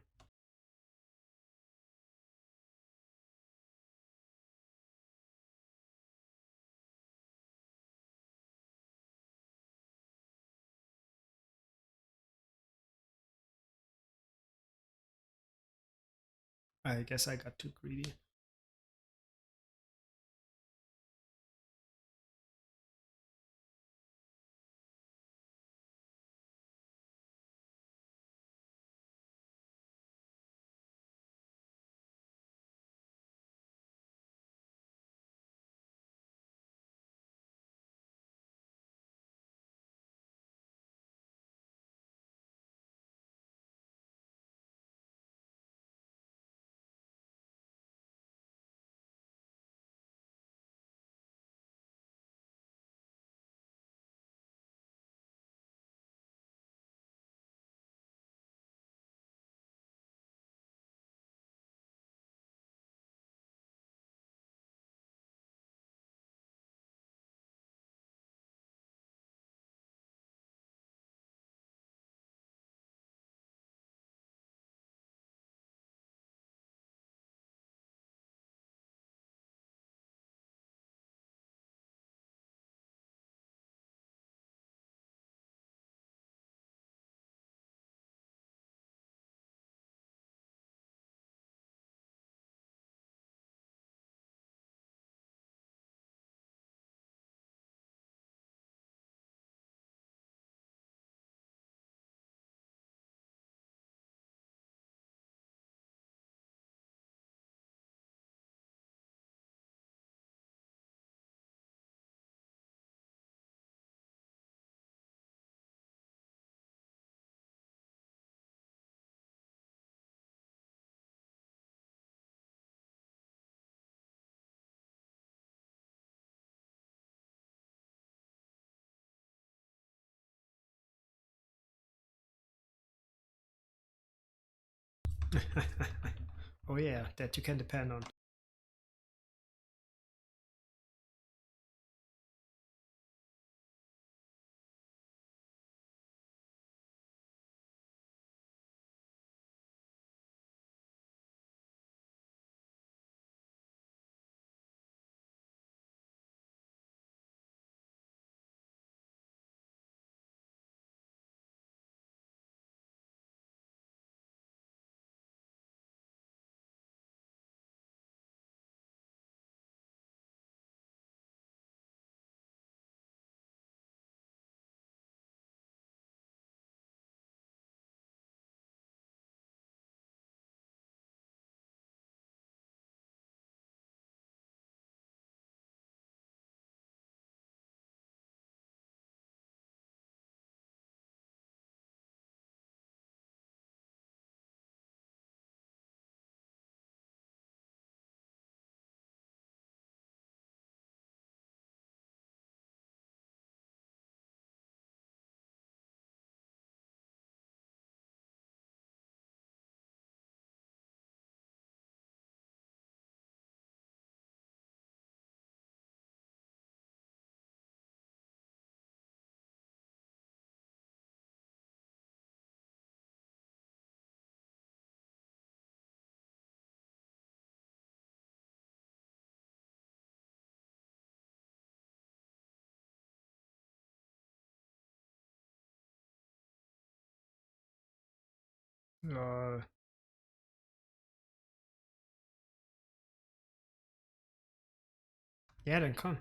S1: I guess I got too greedy. Oh yeah, that you can depend on. Uh, yeah, then come,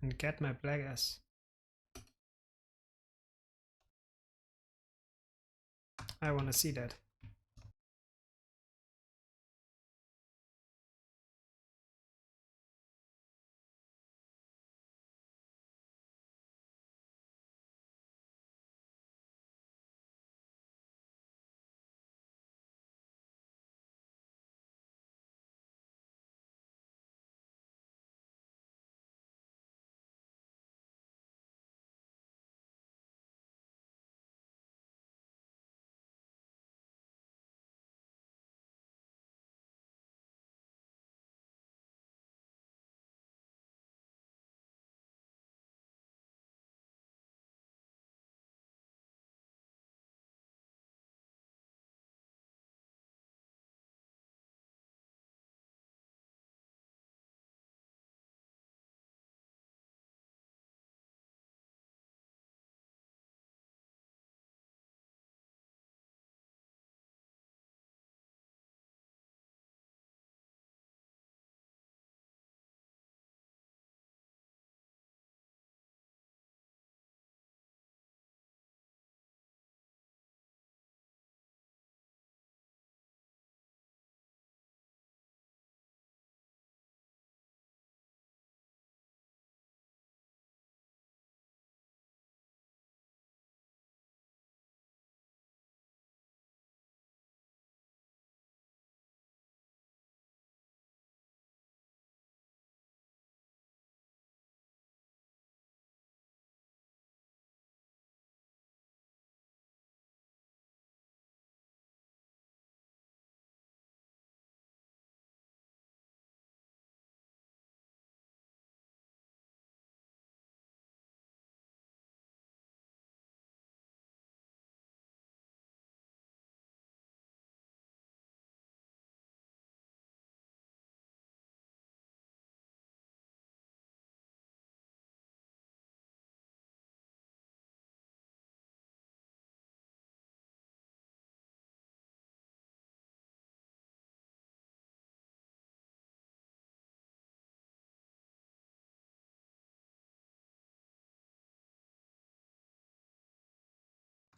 S1: and get my black ass. I wanna see that.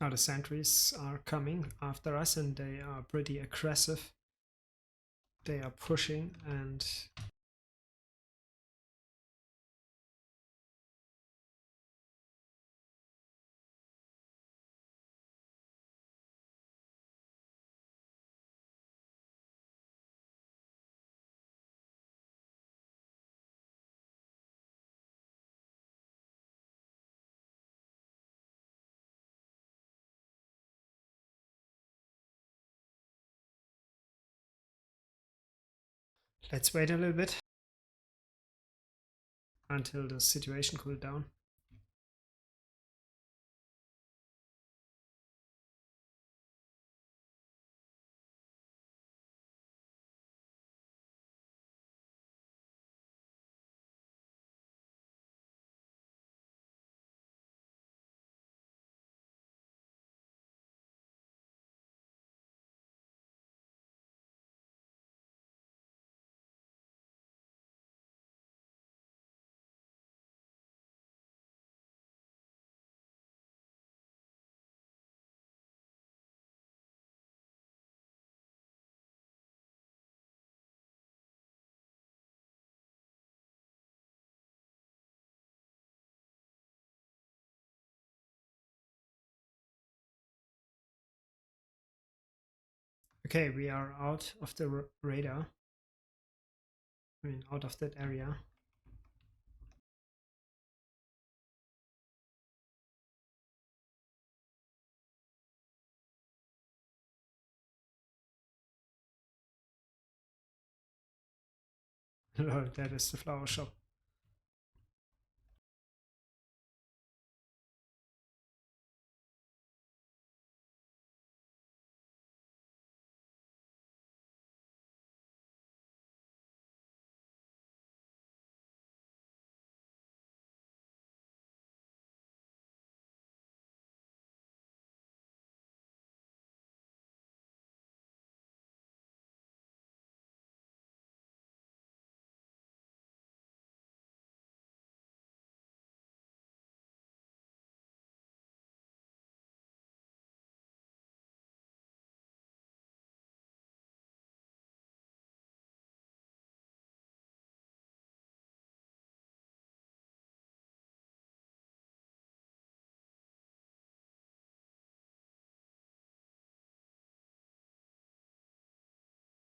S1: Now the sentries are coming after us and they are pretty aggressive. They are pushing and let's wait a little bit until the situation cooled down. Okay, we are out of the radar. I mean, out of that area. Lol, that is the flower shop.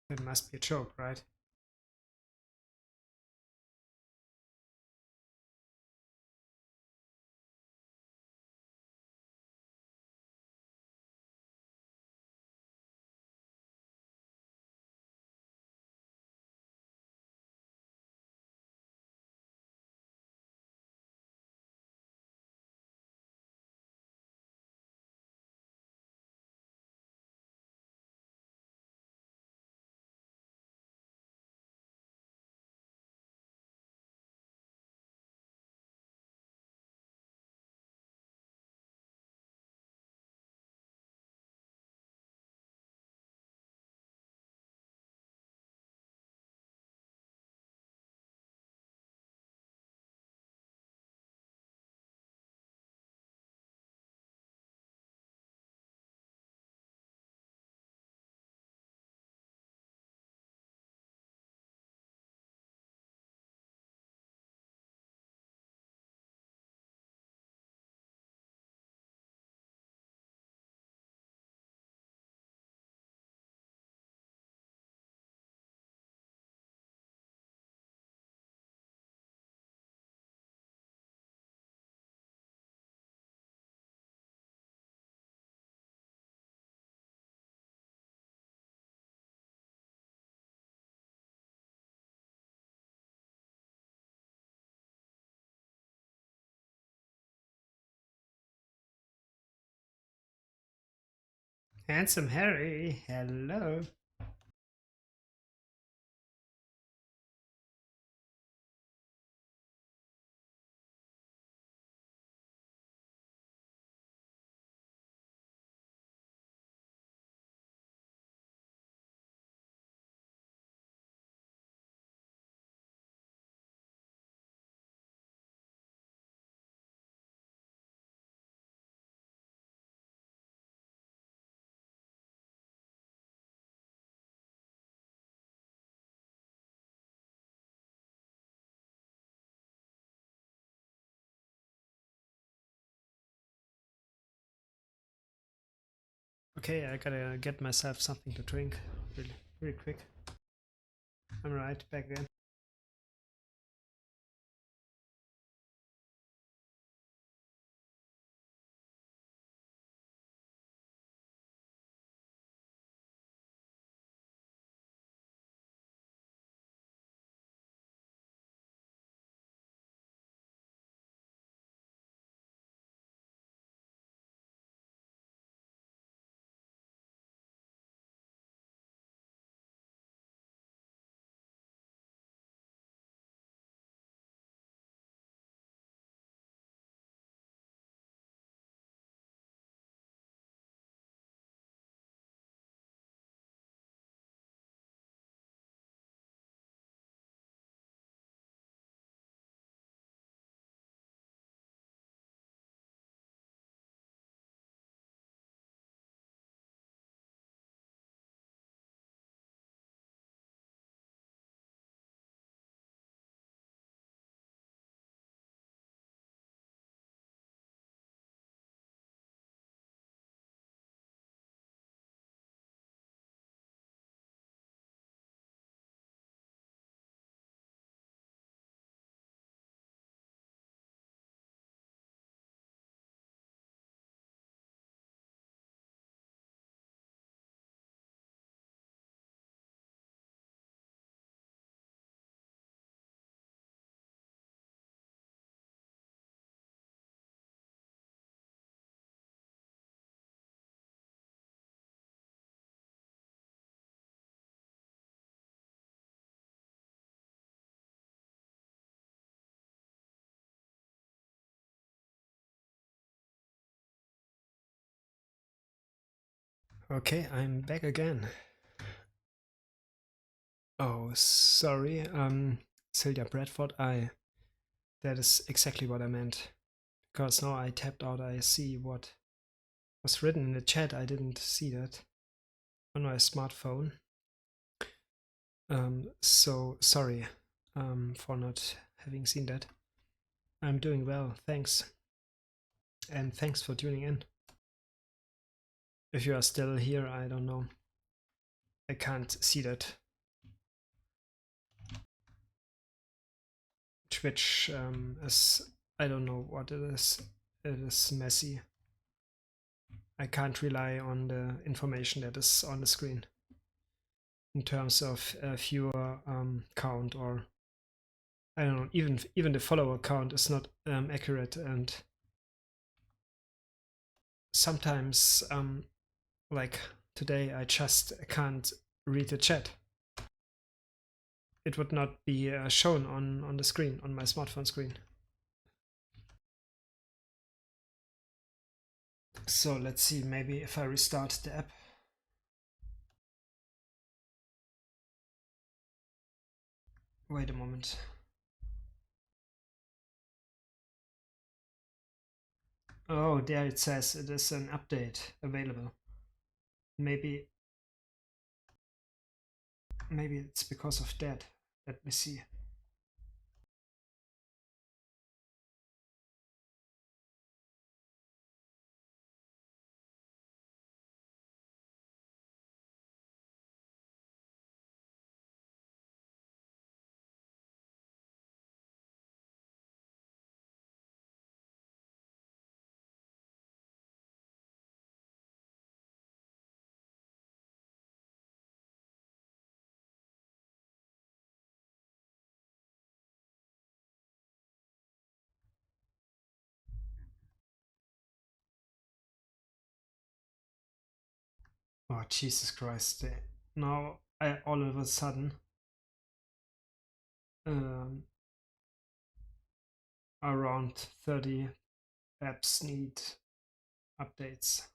S1: That must be a joke, right? Handsome Harry, hello. Okay, I gotta get myself something to drink really quick. I'm right back again. Okay, I'm back again. Oh, sorry, Celia Bradford, that is exactly what I meant. Because now I tapped out, I see what was written in the chat. I didn't see that on my smartphone. So sorry for not having seen that. I'm doing well, thanks. And thanks for tuning in. If you are still here, I don't know. I can't see that. Twitch is, I don't know what it is. It is messy. I can't rely on the information that is on the screen in terms of viewer count, or I don't know, even the follower count is not accurate, and sometimes like today I just can't read the chat. It would not be shown on the screen, on my smartphone screen. So let's see, maybe if I restart the app. Wait a moment. Oh, there it says it is an update available. Maybe it's because of that. Let me see. Oh, Jesus Christ. Now, I all of a sudden, um, around 30 apps need updates.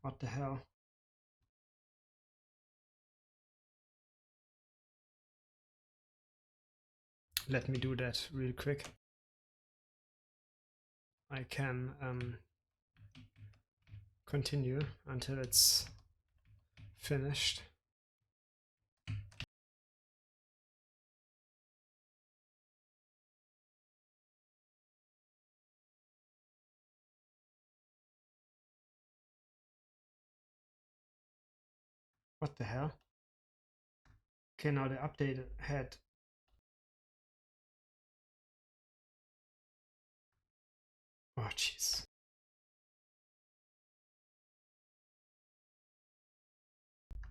S1: What the hell? Let me do that real quick. I can continue until it's finished. What the hell? Okay, now the update had... Oh, jeez.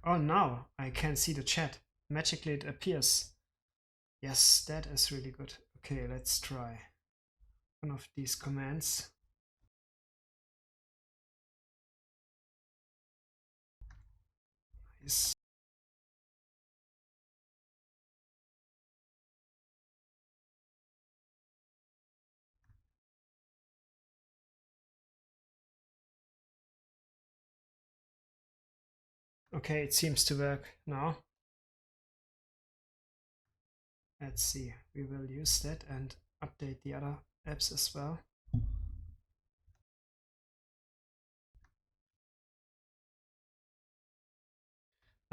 S1: Oh, now I can see the chat. Magically it appears. Yes, that is really good. Okay, let's try one of these commands. Nice. Okay, it seems to work now. Let's see. We will use that and update the other apps as well.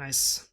S1: Nice.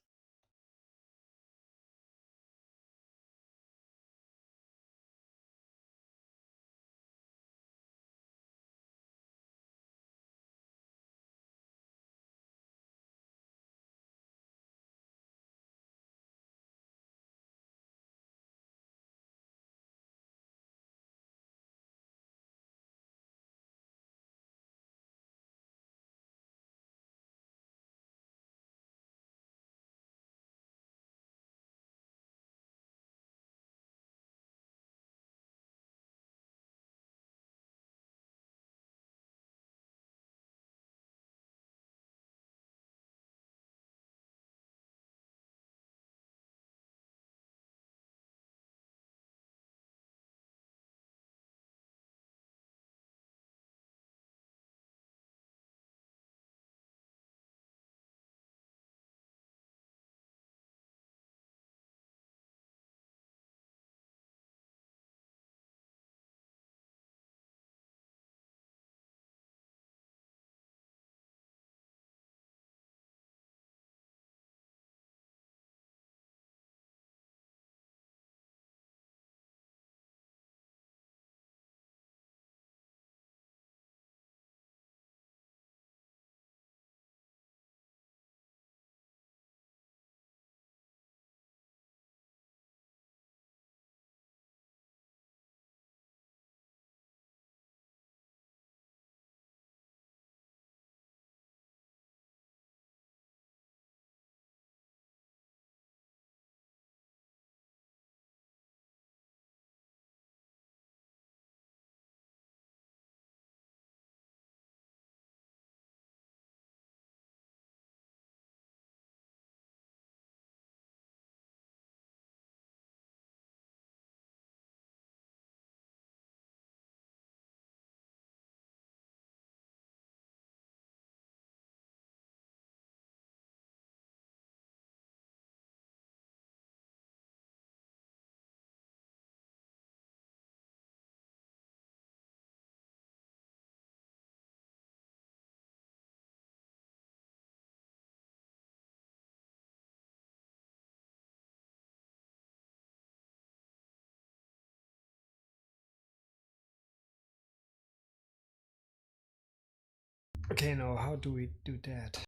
S1: Okay, now how do we do that?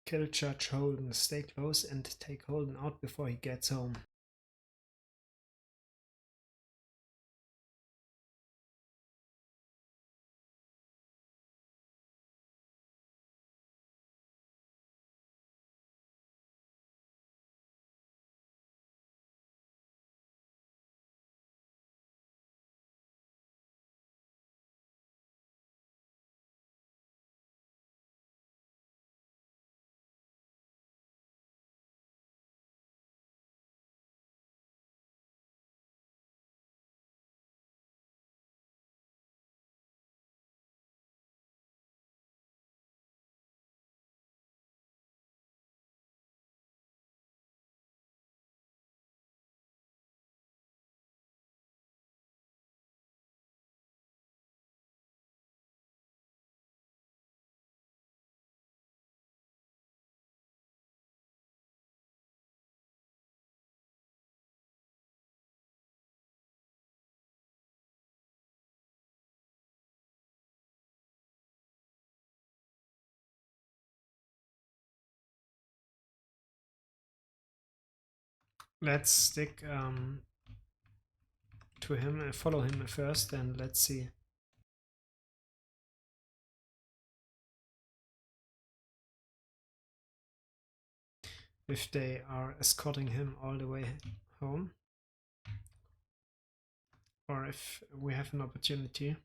S1: Kill Judge Holden, stay close and take Holden out before he gets home. let's stick to him and follow him first, and let's see. If they are escorting him all the way home, or if we have an opportunity.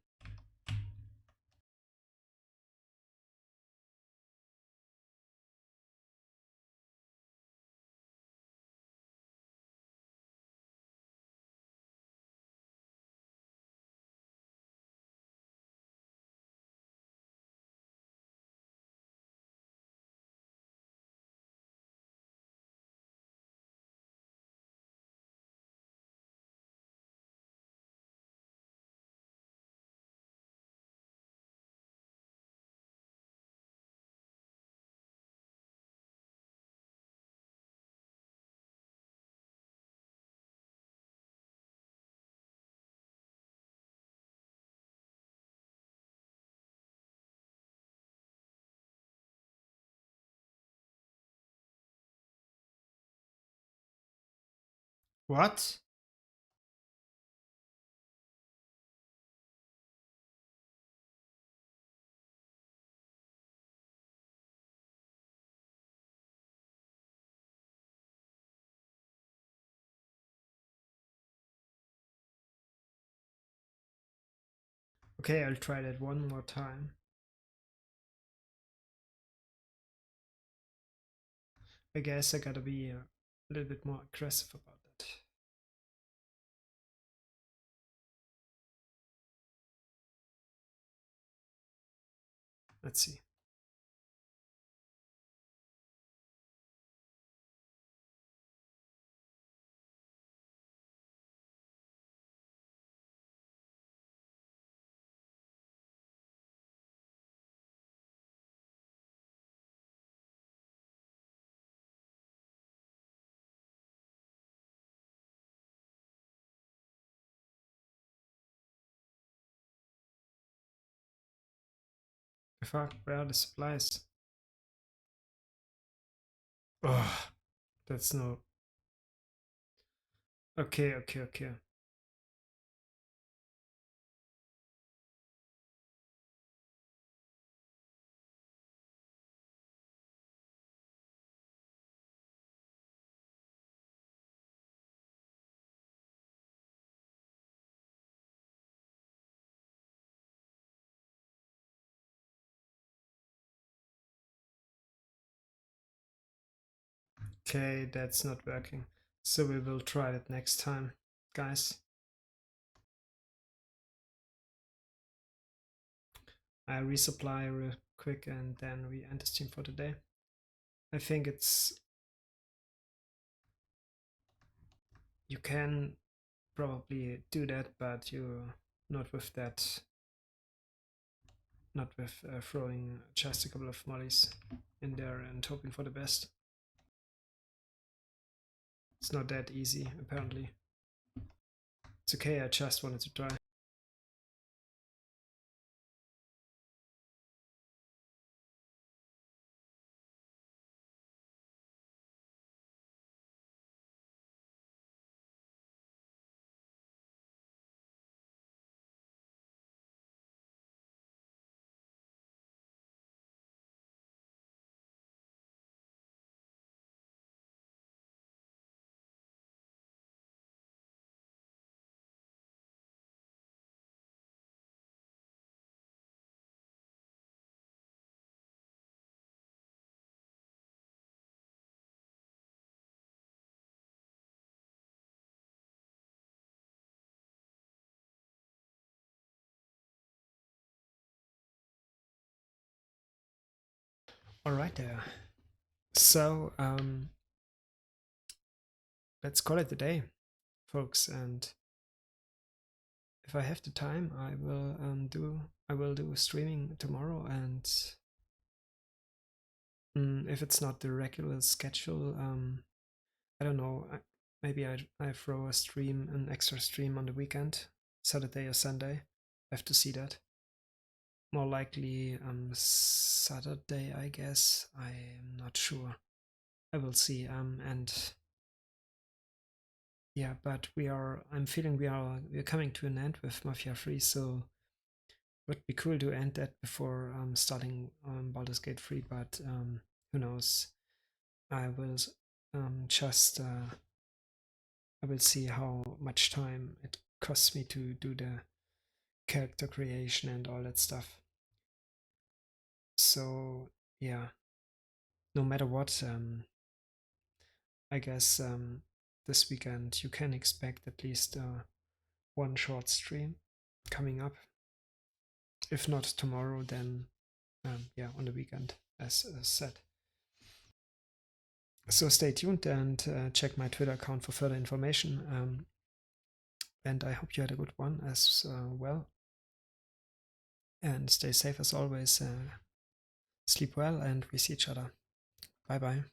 S1: What? Okay, I'll try that one more time. I guess I gotta be a little bit more aggressive about that. Let's see. Fuck, where are the supplies? Oh, that's no. Okay, okay, okay. Okay, that's not working. So we will try it next time, guys. I resupply real quick and then we end the stream for today. I think it's... You can probably do that, but you not with that... Not with throwing just a couple of mollies in there and hoping for the best. It's not that easy, apparently. It's okay, I just wanted to try. Alright there. So, let's call it a day, folks, and if I have the time, I will do streaming tomorrow, and if it's not the regular schedule, I don't know, maybe I throw a stream, an extra stream on the weekend, Saturday or Sunday. I have to see that. More likely Saturday, I guess. I'm not sure. I will see. And yeah, but I'm feeling we're coming to an end with Mafia 3, so would be cool to end that before starting Baldur's Gate 3, but who knows. I will just I will see how much time it costs me to do the character creation and all that stuff. So yeah, no matter what, I guess this weekend you can expect at least one short stream coming up. If not tomorrow, then yeah, on the weekend, as said. So stay tuned and check my Twitter account for further information. And I hope you had a good one as well. And stay safe as always. Sleep well, and we see each other. Bye bye.